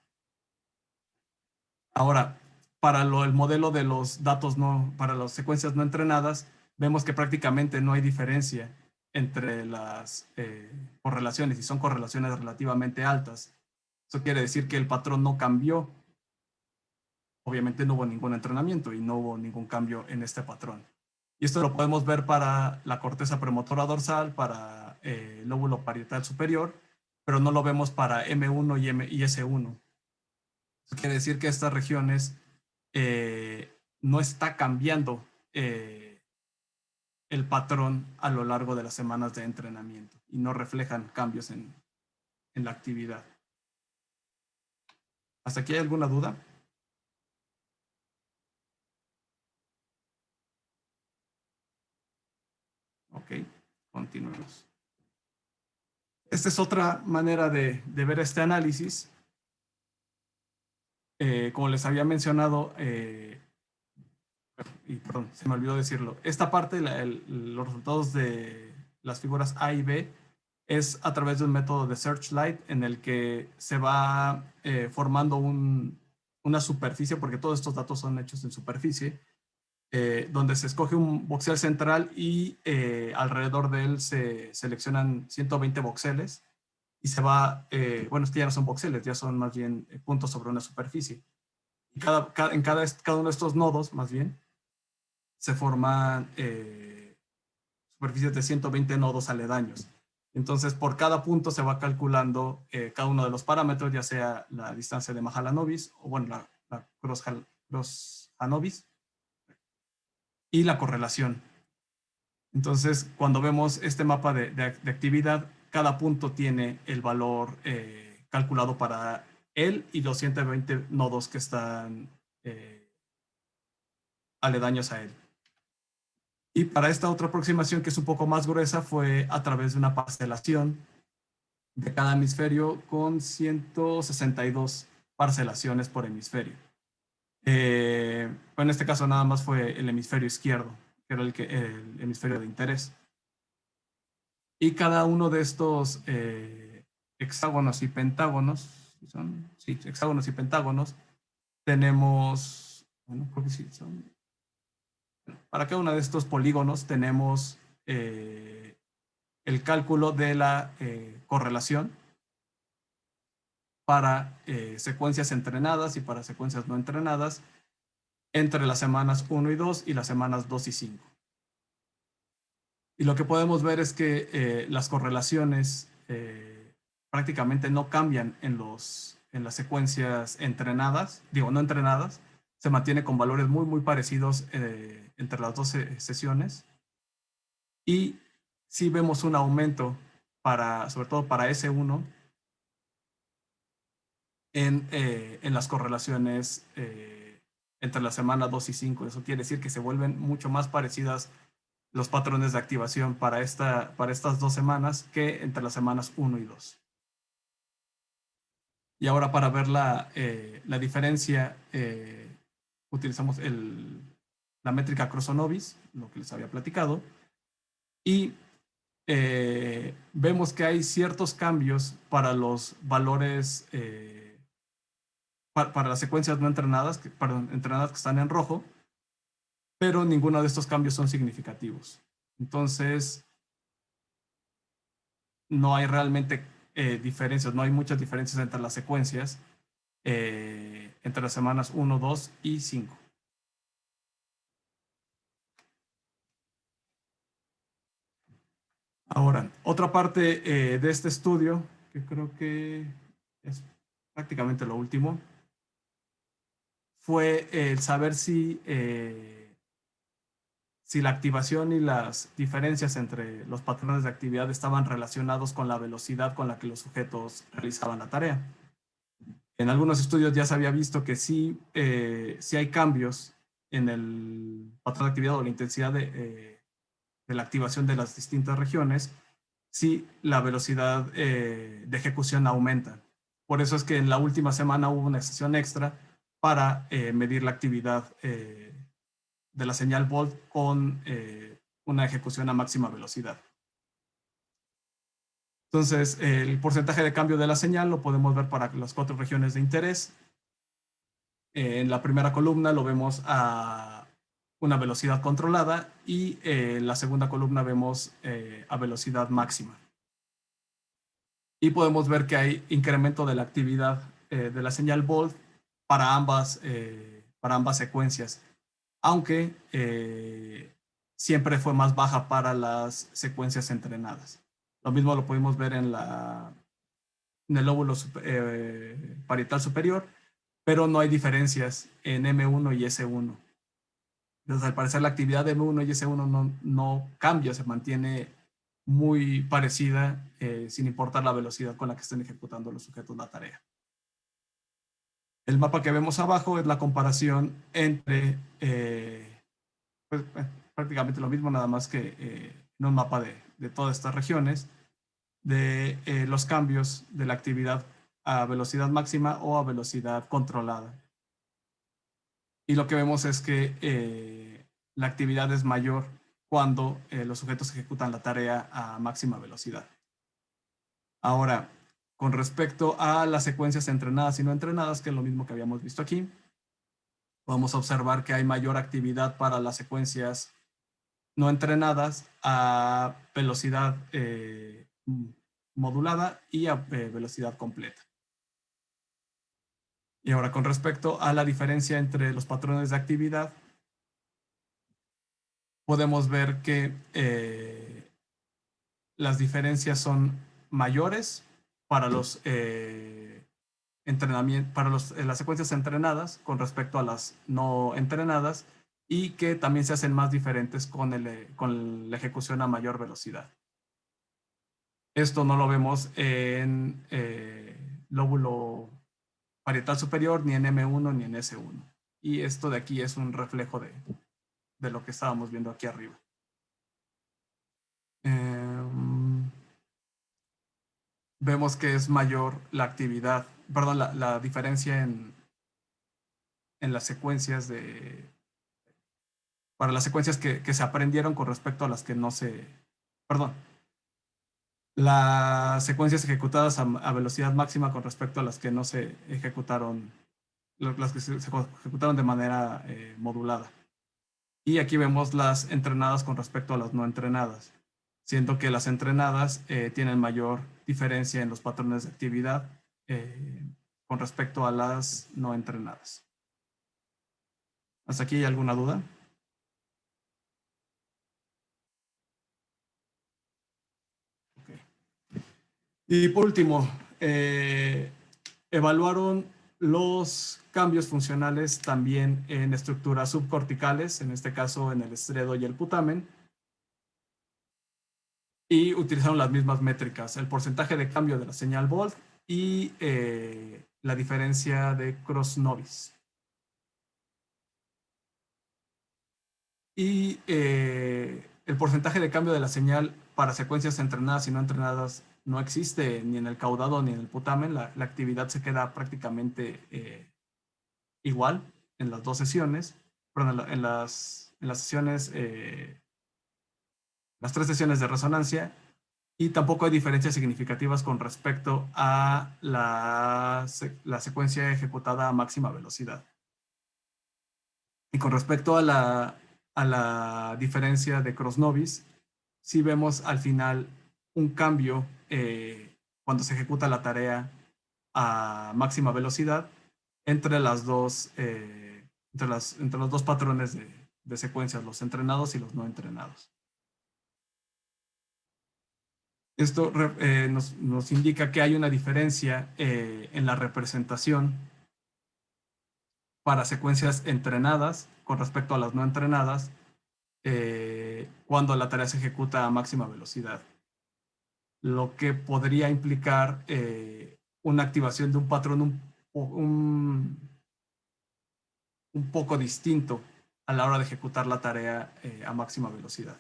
Ahora, para el modelo de los datos para las secuencias no entrenadas, vemos que prácticamente no hay diferencia entre las correlaciones, y son correlaciones relativamente altas. Eso quiere decir que el patrón no cambió. Obviamente no hubo ningún entrenamiento y no hubo ningún cambio en este patrón. Y esto lo podemos ver para la corteza premotora dorsal, para el lóbulo parietal superior, pero no lo vemos para M1 y S1. Eso quiere decir que estas regiones no está cambiando el patrón a lo largo de las semanas de entrenamiento y no reflejan cambios en la actividad. ¿Hasta aquí hay alguna duda? Ok, continuemos. Esta es otra manera de ver este análisis. Como les había mencionado, y perdón, se me olvidó decirlo, esta parte, los resultados de las figuras A y B, es a través de un método de Searchlight en el que se va formando una superficie, porque todos estos datos son hechos en superficie, donde se escoge un voxel central y alrededor de él se seleccionan 120 voxeles y se va, bueno, es que ya no son voxeles, ya son más bien puntos sobre una superficie. Y en cada uno de estos nodos, más bien, se forman superficies de 120 nodos aledaños. Entonces, por cada punto se va calculando cada uno de los parámetros, ya sea la distancia de Mahalanobis, o bueno, la Gross-Hanovis, y la correlación. Entonces, cuando vemos este mapa de actividad, cada punto tiene el valor calculado para él y los 120 nodos que están aledaños a él. Y para esta otra aproximación, que es un poco más gruesa, fue a través de una parcelación de cada hemisferio con 162 parcelaciones por hemisferio. En este caso nada más fue el hemisferio izquierdo, que era el hemisferio de interés. Y cada uno de estos hexágonos y pentágonos, hexágonos y pentágonos, tenemos, bueno, creo que sí, para cada uno de estos polígonos tenemos el cálculo de la correlación para secuencias entrenadas y para secuencias no entrenadas entre las semanas 1 y 2 y las semanas 2 y 5. Y lo que podemos ver es que las correlaciones prácticamente no cambian en las secuencias entrenadas, no entrenadas, se mantiene con valores muy, muy parecidos entre las dos sesiones, y sí vemos un aumento sobre todo para S1 en las correlaciones entre la semana 2 y 5. Eso quiere decir que se vuelven mucho más parecidas los patrones de activación para estas 2 semanas que entre las semanas 1 y 2. Y ahora para ver la diferencia, utilizamos la métrica Crosonovis, lo que les había platicado, y vemos que hay ciertos cambios para los valores, para las secuencias no entrenadas, entrenadas que están en rojo, pero ninguno de estos cambios son significativos. Entonces, no hay realmente diferencias, no hay muchas diferencias entre las secuencias entre las semanas 1, 2 y 5. Ahora, otra parte de este estudio, que creo que es prácticamente lo último, fue el saber si la activación y las diferencias entre los patrones de actividad estaban relacionados con la velocidad con la que los sujetos realizaban la tarea. En algunos estudios ya se había visto que sí hay cambios en el patrón de actividad o la intensidad de la activación de las distintas regiones, si la velocidad de ejecución aumenta. Por eso es que en la última semana hubo una sesión extra para medir la actividad de la señal Volt con una ejecución a máxima velocidad. Entonces, el porcentaje de cambio de la señal lo podemos ver para las 4 regiones de interés. En la primera columna lo vemos a una velocidad controlada y en la segunda columna vemos a velocidad máxima. Y podemos ver que hay incremento de la actividad de la señal Volt para ambas secuencias, aunque siempre fue más baja para las secuencias entrenadas. Lo mismo lo pudimos ver en el lóbulo parietal superior, pero no hay diferencias en M1 y S1. Entonces, al parecer, la actividad de M1 y S1 no cambia, se mantiene muy parecida sin importar la velocidad con la que estén ejecutando los sujetos la tarea. El mapa que vemos abajo es la comparación entre pues, prácticamente lo mismo, nada más que en un mapa de todas estas regiones, de los cambios de la actividad a velocidad máxima o a velocidad controlada. Y lo que vemos es que la actividad es mayor cuando los sujetos ejecutan la tarea a máxima velocidad. Ahora, con respecto a las secuencias entrenadas y no entrenadas, que es lo mismo que habíamos visto aquí, podemos observar que hay mayor actividad para las secuencias no entrenadas a velocidad modulada y a velocidad completa. Y ahora, con respecto a la diferencia entre los patrones de actividad, podemos ver que las diferencias son mayores para las secuencias entrenadas con respecto a las no entrenadas, y que también se hacen más diferentes con la ejecución a mayor velocidad. Esto no lo vemos en lóbulo parietal superior, ni en M1 ni en S1. Y esto de aquí es un reflejo de lo que estábamos viendo aquí arriba. Vemos que es mayor la actividad, perdón, la diferencia en las secuencias para las secuencias que se aprendieron con respecto a las que no se, perdón, las secuencias ejecutadas a velocidad máxima con respecto a las que no se ejecutaron, las que se ejecutaron de manera modulada. Y aquí vemos las entrenadas con respecto a las no entrenadas, siendo que las entrenadas tienen mayor diferencia en los patrones de actividad con respecto a las no entrenadas. ¿Hasta aquí hay alguna duda? Okay. Y por último, evaluaron los cambios funcionales también en estructuras subcorticales, en este caso en el estriado y el putamen, y utilizaron las mismas métricas, el porcentaje de cambio de la señal Volt y la diferencia de cross-noise. Y el porcentaje de cambio de la señal para secuencias entrenadas y no entrenadas no existe ni en el caudado ni en el putamen. La actividad se queda prácticamente igual en las dos sesiones, perdón, en las sesiones, las 3 sesiones de resonancia, y tampoco hay diferencias significativas con respecto a la secuencia ejecutada a máxima velocidad. Y con respecto a la diferencia de cross-noise, sí vemos al final un cambio cuando se ejecuta la tarea a máxima velocidad entre los dos patrones de secuencias, los entrenados y los no entrenados. Esto nos indica que hay una diferencia en la representación para secuencias entrenadas con respecto a las no entrenadas cuando la tarea se ejecuta a máxima velocidad, lo que podría implicar una activación de un patrón un poco distinto a la hora de ejecutar la tarea a máxima velocidad.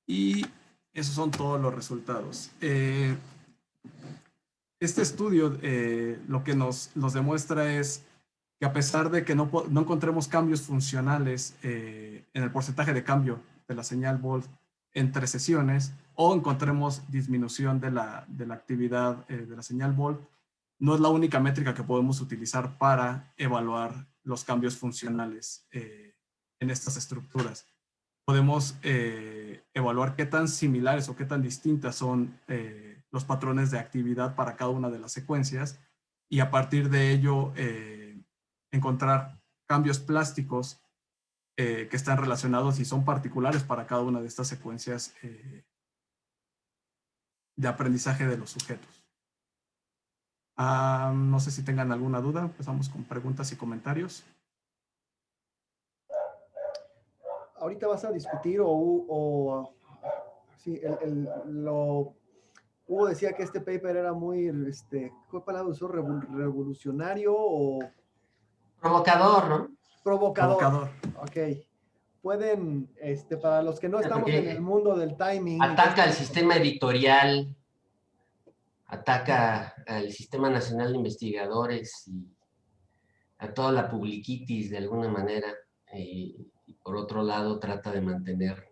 Y esos son todos los resultados. Este estudio lo que nos demuestra es que a pesar de que no encontremos cambios funcionales en el porcentaje de cambio de la señal Volt entre sesiones, o encontremos disminución de la actividad de la señal Volt, no es la única métrica que podemos utilizar para evaluar los cambios funcionales en estas estructuras. Podemos evaluar qué tan similares o qué tan distintas son los patrones de actividad para cada una de las secuencias, y a partir de ello encontrar cambios plásticos que están relacionados y son particulares para cada una de estas secuencias de aprendizaje de los sujetos. No sé si tengan alguna duda. Empezamos con preguntas y comentarios. Ahorita vas a discutir sí, Hugo decía que este paper era muy, ¿qué palabra usó? ¿Revolucionario o...? Provocador, ¿no? Provocador. Ok. Pueden, para los que no estamos en el mundo del timing... Ataca al sistema editorial, ataca al Sistema Nacional de Investigadores y a toda la publicitis de alguna manera. Y por otro lado trata de mantener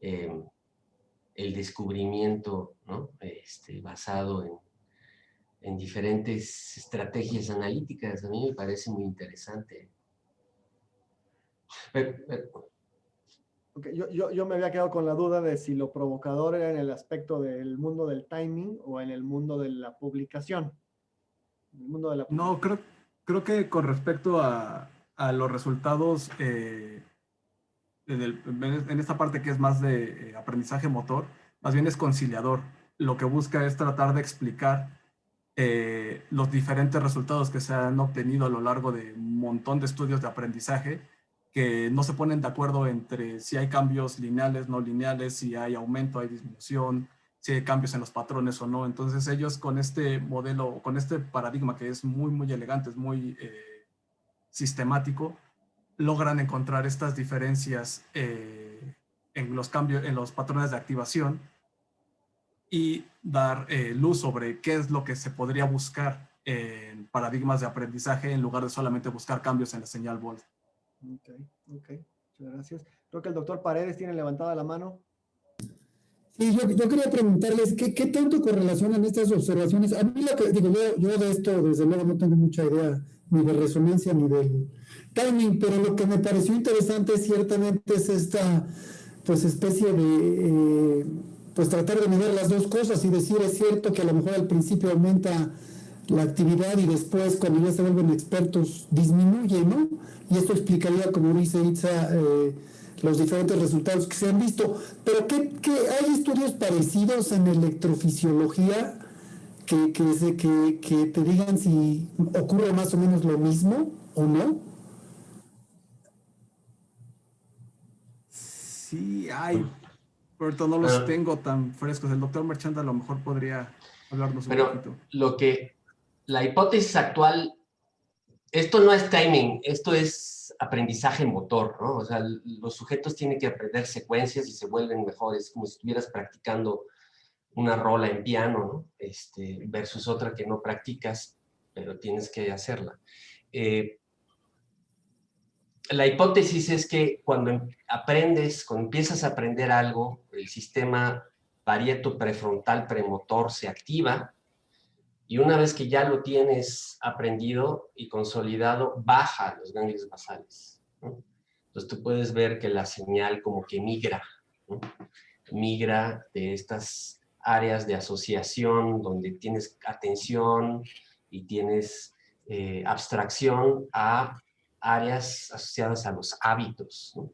el descubrimiento, ¿no? Basado en diferentes estrategias analíticas. A mí me parece muy interesante. Okay, yo me había quedado con la duda de si lo provocador era en el aspecto del mundo del timing o en el mundo de la publicación. No, creo que con respecto a los resultados en esta parte que es más de aprendizaje motor, más bien es conciliador. Lo que busca es tratar de explicar los diferentes resultados que se han obtenido a lo largo de un montón de estudios de aprendizaje, que no se ponen de acuerdo entre si hay cambios lineales, no lineales, si hay aumento, hay disminución, si hay cambios en los patrones o no. Entonces ellos con este modelo, con este paradigma que es muy, muy elegante, es muy sistemático, logran encontrar estas diferencias en los cambios, en los patrones de activación, y dar luz sobre qué es lo que se podría buscar en paradigmas de aprendizaje en lugar de solamente buscar cambios en la señal Volt. Ok. Muchas gracias. Creo que el doctor Paredes tiene levantada la mano. Sí, yo quería preguntarles ¿qué tanto correlacionan estas observaciones? A mí lo que digo, yo de esto desde luego no tengo mucha idea ni de resonancia ni del timing, pero lo que me pareció interesante ciertamente es esta pues especie de pues tratar de medir las dos cosas y decir es cierto que a lo mejor al principio aumenta la actividad y después cuando ya se vuelven expertos disminuye, ¿no? Y esto explicaría, como dice Itza, los diferentes resultados que se han visto. Pero ¿qué hay estudios parecidos en electrofisiología que te digan si ocurre más o menos lo mismo o no? Sí, hay, pero ahorita no los tengo tan frescos. El doctor Merchant a lo mejor podría hablarnos un poquito. La hipótesis actual, esto no es timing, esto es aprendizaje motor, ¿no? O sea, los sujetos tienen que aprender secuencias y se vuelven mejores, como si estuvieras practicando una rola en piano, ¿no? Versus otra que no practicas, pero tienes que hacerla. La hipótesis es que cuando empiezas a aprender algo, el sistema parieto prefrontal premotor se activa, y una vez que ya lo tienes aprendido y consolidado, baja los ganglios basales, ¿no? Entonces tú puedes ver que la señal como que migra, ¿no? Migra de estas áreas de asociación donde tienes atención y tienes abstracción a áreas asociadas a los hábitos, ¿no?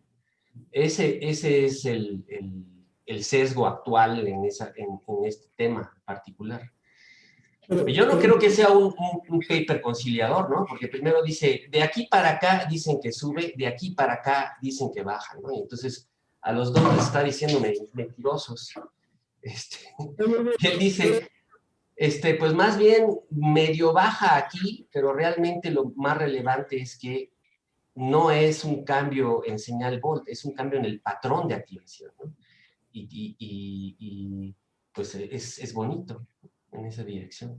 Ese es el sesgo actual en este tema particular. Yo no creo que sea un paper conciliador, ¿no? Porque primero dice, de aquí para acá dicen que sube, de aquí para acá dicen que baja, ¿no? Y entonces a los dos les está diciendo mentirosos. Y él dice, pues más bien medio baja aquí, pero realmente lo más relevante es que no es un cambio en señal volt, es un cambio en el patrón de activación, ¿no? Y pues es bonito en esa dirección.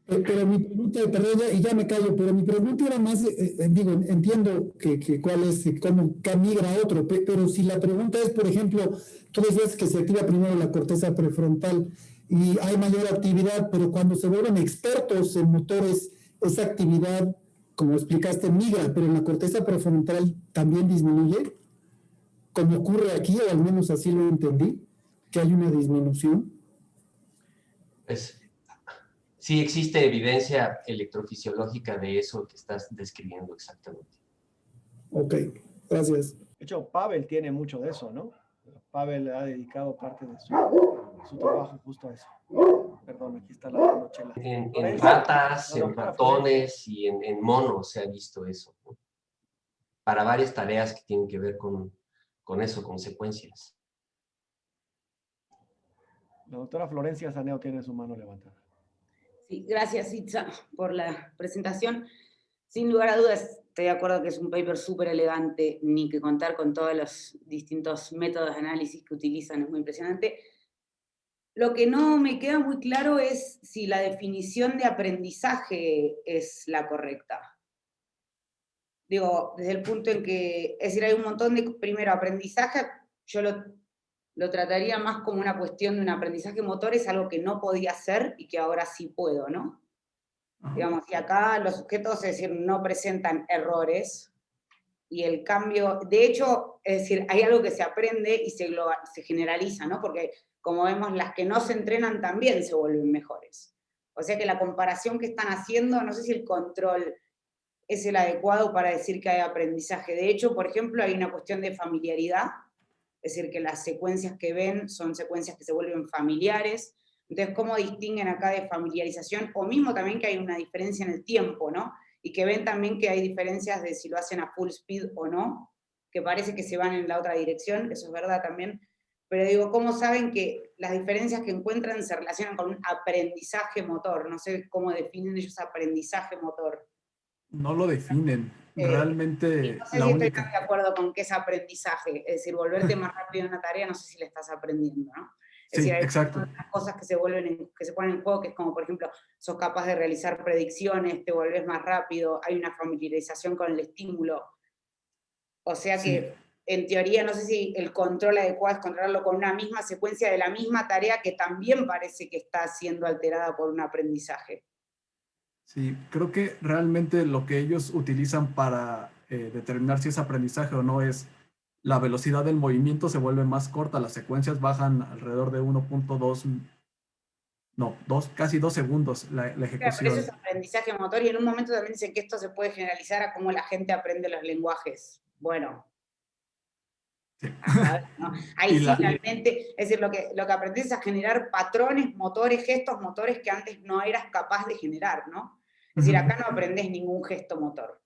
Pero mi pregunta, perdón, y ya me callo, pero mi pregunta era más, digo, entiendo cuál es, cómo migra a otro, pero si la pregunta es, por ejemplo, tú decías que se activa primero la corteza prefrontal y hay mayor actividad, pero cuando se vuelven expertos en motores, esa actividad, como explicaste, migra, pero en la corteza prefrontal también disminuye, como ocurre aquí, o al menos así lo entendí, que hay una disminución. Sí existe evidencia electrofisiológica de eso que estás describiendo exactamente. Ok, gracias. De hecho, Pavel tiene mucho de eso, ¿no? Pavel ha dedicado parte de su trabajo justo a eso. Perdón, aquí está la mochila. En ratas, en ratones y en monos se ha visto eso, ¿no? Para varias tareas que tienen que ver con eso, con secuencias. La doctora Florencia Saneo tiene su mano levantada. Sí, gracias, Itza, por la presentación. Sin lugar a dudas, estoy de acuerdo que es un paper súper elegante, ni que contar con todos los distintos métodos de análisis que utilizan, es muy impresionante. Lo que no me queda muy claro es si la definición de aprendizaje es la correcta. Digo, desde el punto en que, es decir, hay un montón de, primero, aprendizaje, yo lo trataría más como una cuestión de un aprendizaje motor, es algo que no podía hacer y que ahora sí puedo, ¿no? Digamos, y acá los sujetos, es decir, no presentan errores, y el cambio, de hecho, es decir, hay algo que se aprende y se generaliza, ¿no? Porque, como vemos, las que no se entrenan también se vuelven mejores. O sea que la comparación que están haciendo, no sé si el control es el adecuado para decir que hay aprendizaje. De hecho, por ejemplo, hay una cuestión de familiaridad, es decir, que las secuencias que ven son secuencias que se vuelven familiares. Entonces, ¿cómo distinguen acá de familiarización? O mismo también que hay una diferencia en el tiempo, ¿no? Y que ven también que hay diferencias de si lo hacen a full speed o no, que parece que se van en la otra dirección, eso es verdad también. Pero digo, ¿cómo saben que las diferencias que encuentran se relacionan con un aprendizaje motor? No sé cómo definen ellos aprendizaje motor. No lo definen. Realmente no sé la si única... estoy de acuerdo con que es aprendizaje, es decir, volverte más rápido en una tarea, no sé si le estás aprendiendo, ¿no? Es Sí, decir, hay exacto. cosas que se ponen en juego, que es como, por ejemplo, sos capaz de realizar predicciones, te volvés más rápido, hay una familiarización con el estímulo. O sea que, en teoría, no sé si el control adecuado es controlarlo con una misma secuencia de la misma tarea que también parece que está siendo alterada por un aprendizaje. Sí, creo que realmente lo que ellos utilizan para determinar si es aprendizaje o no es la velocidad del movimiento se vuelve más corta, las secuencias bajan alrededor de 1.2, no, casi 2 segundos la ejecución. Claro, pero eso es aprendizaje motor y en un momento también dicen que esto se puede generalizar a cómo la gente aprende los lenguajes. Bueno. Sí. ¿No? Ahí sí realmente, es decir, lo que aprendes es a generar patrones, motores, gestos motores que antes no eras capaz de generar, ¿no? Es decir, acá no aprendes ningún gesto motor.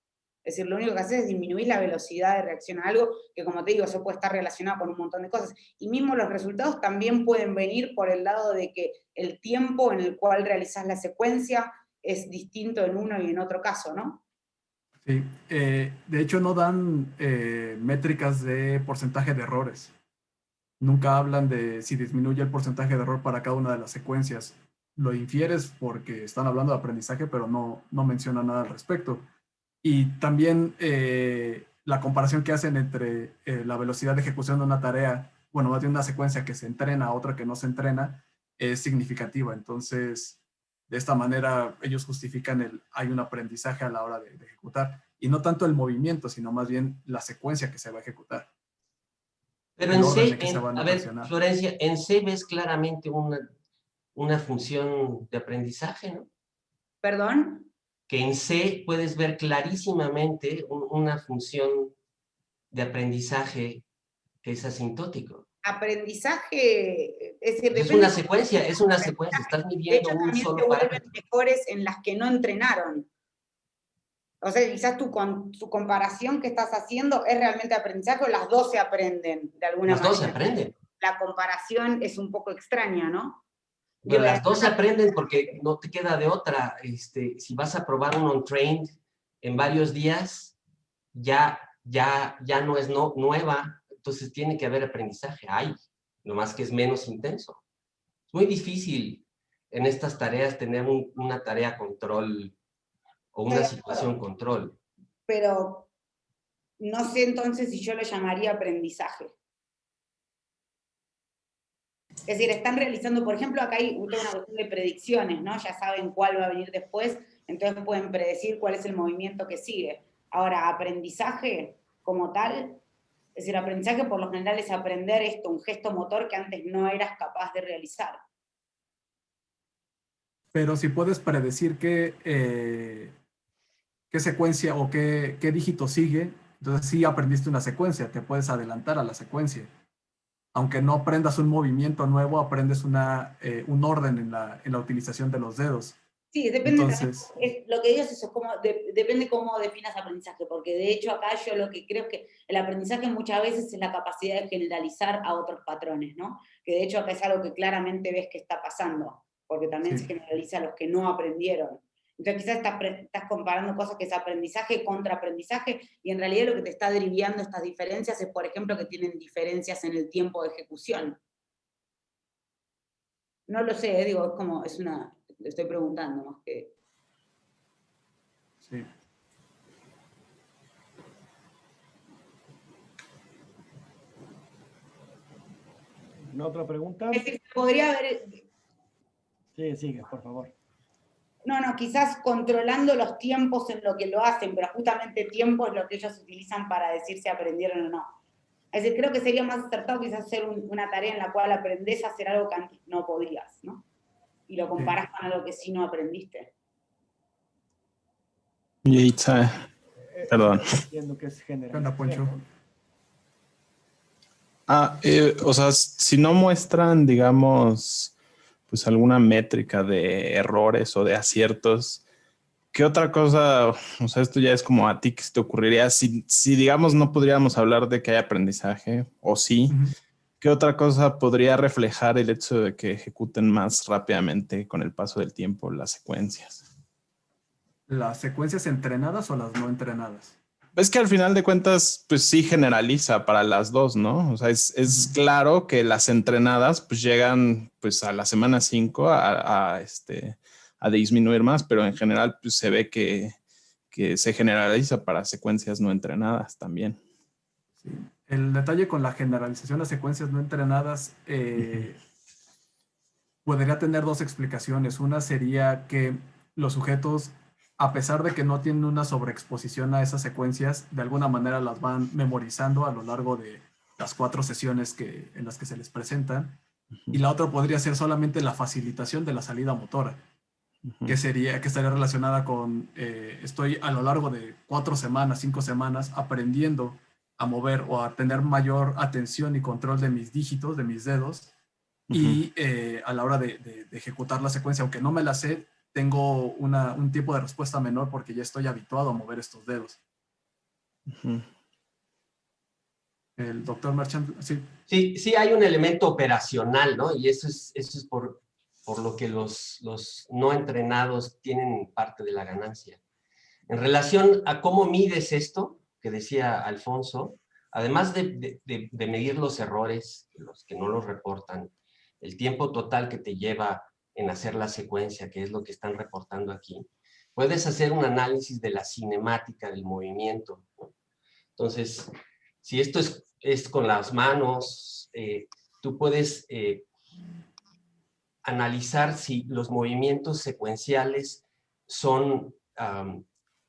Es decir, lo único que haces es disminuir la velocidad de reacción a algo que, como te digo, eso puede estar relacionado con un montón de cosas. Y mismo los resultados también pueden venir por el lado de que el tiempo en el cual realizás la secuencia es distinto en uno y en otro caso, ¿no? Sí, de hecho no dan métricas de porcentaje de errores. Nunca hablan de si disminuye el porcentaje de error para cada una de las secuencias. Lo infieres porque están hablando de aprendizaje, pero no mencionan nada al respecto. Y también la comparación que hacen entre la velocidad de ejecución de una tarea, bueno, más de una secuencia que se entrena a otra que no se entrena, es significativa. Entonces, de esta manera, ellos justifican hay un aprendizaje a la hora de ejecutar. Y no tanto el movimiento, sino más bien la secuencia que se va a ejecutar. Pero El en orden C, de que se van a a ver, presionar. Florencia, en C ves claramente una función de aprendizaje, ¿no? ¿Perdón? Que en C puedes ver clarísimamente una función de aprendizaje que es asintótico. Aprendizaje, es decir, Es depende... una secuencia, estás De midiendo hecho, un también se solo vuelven parámetro. mejores en las que no entrenaron. O sea, quizás tu comparación que estás haciendo es realmente aprendizaje o las dos se aprenden de alguna Las manera. dos se aprenden. La comparación es un poco extraña, ¿no? Pero las dos se aprenden porque no te queda de otra. Si vas a probar un on-trained en varios días, ya no es nueva, entonces tiene que haber aprendizaje. Hay, nomás que es menos intenso. Es muy difícil en estas tareas tener una tarea control o una situación control. Pero no sé entonces si yo lo llamaría aprendizaje. Es decir, están realizando, por ejemplo, acá hay una cuestión de predicciones, ¿no? Ya saben cuál va a venir después, entonces pueden predecir cuál es el movimiento que sigue. Ahora, aprendizaje como tal, es decir, aprendizaje por lo general es aprender esto, un gesto motor que antes no eras capaz de realizar. Pero si puedes predecir qué secuencia o qué dígito sigue, entonces sí aprendiste una secuencia, te puedes adelantar a la secuencia. Aunque no aprendas un movimiento nuevo, aprendes un orden en la utilización de los dedos. Sí, depende Entonces, también, lo que digo es eso, depende cómo definas aprendizaje, porque de hecho acá yo lo que creo es que el aprendizaje muchas veces es la capacidad de generalizar a otros patrones, ¿no? Que de hecho acá es algo que claramente ves que está pasando, porque también se generaliza a los que no aprendieron. Entonces quizás estás comparando cosas que es aprendizaje contra aprendizaje, y en realidad lo que te está derivando estas diferencias es, por ejemplo, que tienen diferencias en el tiempo de ejecución. No lo sé, digo, es como, le estoy preguntando más que... sí. ¿Una otra pregunta? Es decir, podría haber... Sí, sigue, por favor. No, quizás controlando los tiempos en lo que lo hacen, pero justamente tiempo es lo que ellos utilizan para decir si aprendieron o no. Es decir, creo que sería más acertado quizás hacer una tarea en la cual aprendés a hacer algo que antes no podías, ¿no? Y lo comparás con algo que sí no aprendiste. Y perdón. Entiendo que es general. Anda, Poncho. O sea, si no muestran, digamos, pues alguna métrica de errores o de aciertos, ¿qué otra cosa? O sea, esto ya es como a ti que se te ocurriría. Si digamos, no podríamos hablar de que hay aprendizaje, o sí, ¿qué otra cosa podría reflejar el hecho de que ejecuten más rápidamente con el paso del tiempo las secuencias? ¿Las secuencias entrenadas o las no entrenadas? Es que al final de cuentas, pues sí generaliza para las dos, ¿no? O sea, es claro que las entrenadas pues llegan pues a la semana 5 a disminuir más, pero en general pues se ve que se generaliza para secuencias no entrenadas también. Sí. El detalle con la generalización de secuencias no entrenadas podría tener dos explicaciones. Una sería que los sujetos, a pesar de que no tienen una sobreexposición a esas secuencias, de alguna manera las van memorizando a lo largo de las 4 sesiones en las que se les presentan. Y la otra podría ser solamente la facilitación de la salida motora, que estaría relacionada con estoy a lo largo de 4 semanas, 5 semanas aprendiendo a mover o a tener mayor atención y control de mis dígitos, de mis dedos, y a la hora de ejecutar la secuencia, aunque no me la sé, tengo un tiempo de respuesta menor porque ya estoy habituado a mover estos dedos. Ujú. El doctor Merchant, sí. Sí hay un elemento operacional, ¿no? Y eso es por lo que los no entrenados tienen parte de la ganancia. En relación a cómo mides esto, que decía Alfonso, además de medir los errores, los que no los reportan, el tiempo total que te lleva en hacer la secuencia, que es lo que están reportando aquí, puedes hacer un análisis de la cinemática del movimiento, ¿no? Entonces, si esto es con las manos, tú puedes analizar si los movimientos secuenciales son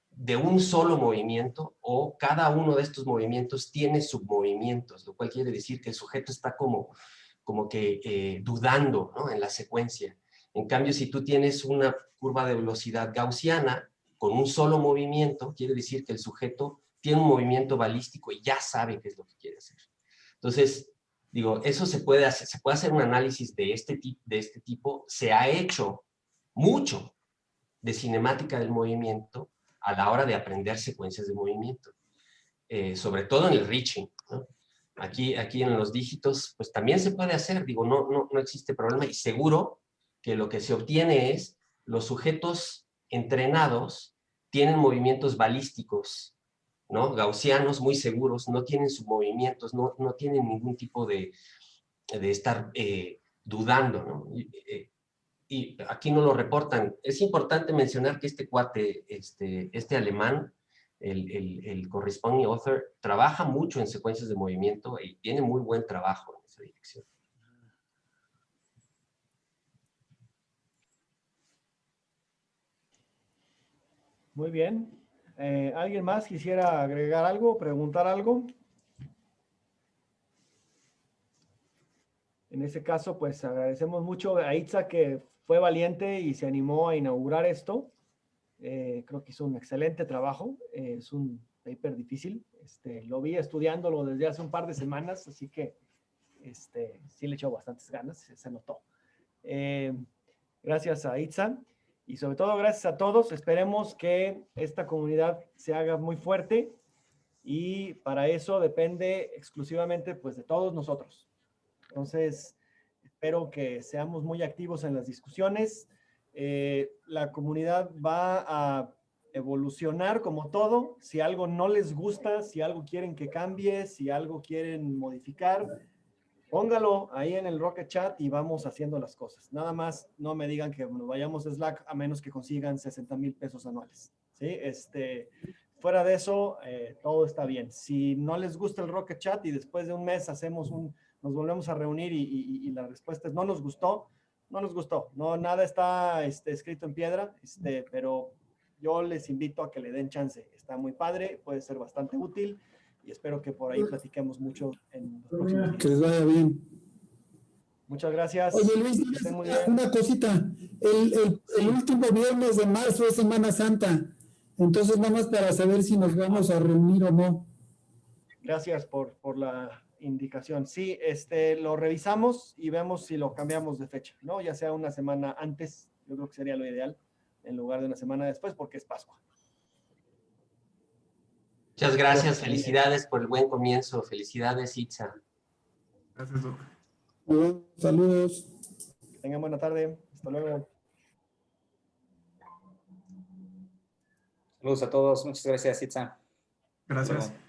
de un solo movimiento o cada uno de estos movimientos tiene submovimientos, lo cual quiere decir que el sujeto está como que dudando, ¿no?, en la secuencia. En cambio, si tú tienes una curva de velocidad gaussiana con un solo movimiento, quiere decir que el sujeto tiene un movimiento balístico y ya sabe qué es lo que quiere hacer. Entonces, digo, eso se puede hacer un análisis de este tipo. Se ha hecho mucho de cinemática del movimiento a la hora de aprender secuencias de movimiento, sobre todo en el reaching, ¿no? Aquí en los dígitos, pues también se puede hacer, digo, no existe problema, y seguro que lo que se obtiene es los sujetos entrenados tienen movimientos balísticos, ¿no?, gaussianos muy seguros, no tienen submovimientos, no tienen ningún tipo de estar dudando, ¿no? Y aquí no lo reportan. Es importante mencionar que este cuate, este alemán, el corresponding author, trabaja mucho en secuencias de movimiento y tiene muy buen trabajo en esa dirección. Muy bien. ¿Alguien más quisiera agregar algo, preguntar algo? En ese caso, pues agradecemos mucho a Itza, que fue valiente y se animó a inaugurar esto. Creo que hizo un excelente trabajo. Es un paper difícil. Lo vi estudiándolo desde hace un par de semanas, así que sí le echó bastantes ganas, se notó. Gracias a Itza y sobre todo gracias a todos. Esperemos que esta comunidad se haga muy fuerte y para eso depende exclusivamente, pues, de todos nosotros. Entonces, espero que seamos muy activos en las discusiones. La comunidad va a evolucionar como todo. Si algo no les gusta, si algo quieren que cambie, si algo quieren modificar, póngalo ahí en el Rocket Chat y vamos haciendo las cosas. Nada más no me digan que nos vayamos a Slack a menos que consigan 60,000 pesos anuales, ¿sí? Fuera de eso, todo está bien. Si no les gusta el Rocket Chat y después de un mes nos volvemos a reunir y la respuesta es no nos gustó, no nos gustó. No, nada está escrito en piedra, pero yo les invito a que le den chance. Está muy padre, puede ser bastante útil y espero que por ahí platiquemos mucho en los próximos días. Que les vaya bien. Muchas gracias. Oye, Luis, Que estén muy bien. una cosita. El último viernes de marzo es Semana Santa. Entonces, nada más para saber si nos vamos a reunir o no. Gracias por la indicación. Sí, lo revisamos y vemos si lo cambiamos de fecha, ¿no? Ya sea una semana antes, yo creo que sería lo ideal, en lugar de una semana después, porque es Pascua. Muchas gracias, felicidades por el buen comienzo. Felicidades, Itza. Gracias, Doc. Muy bien, saludos. Que tengan buena tarde. Hasta luego. Saludos a todos. Muchas gracias, Itza. Gracias. Hasta luego.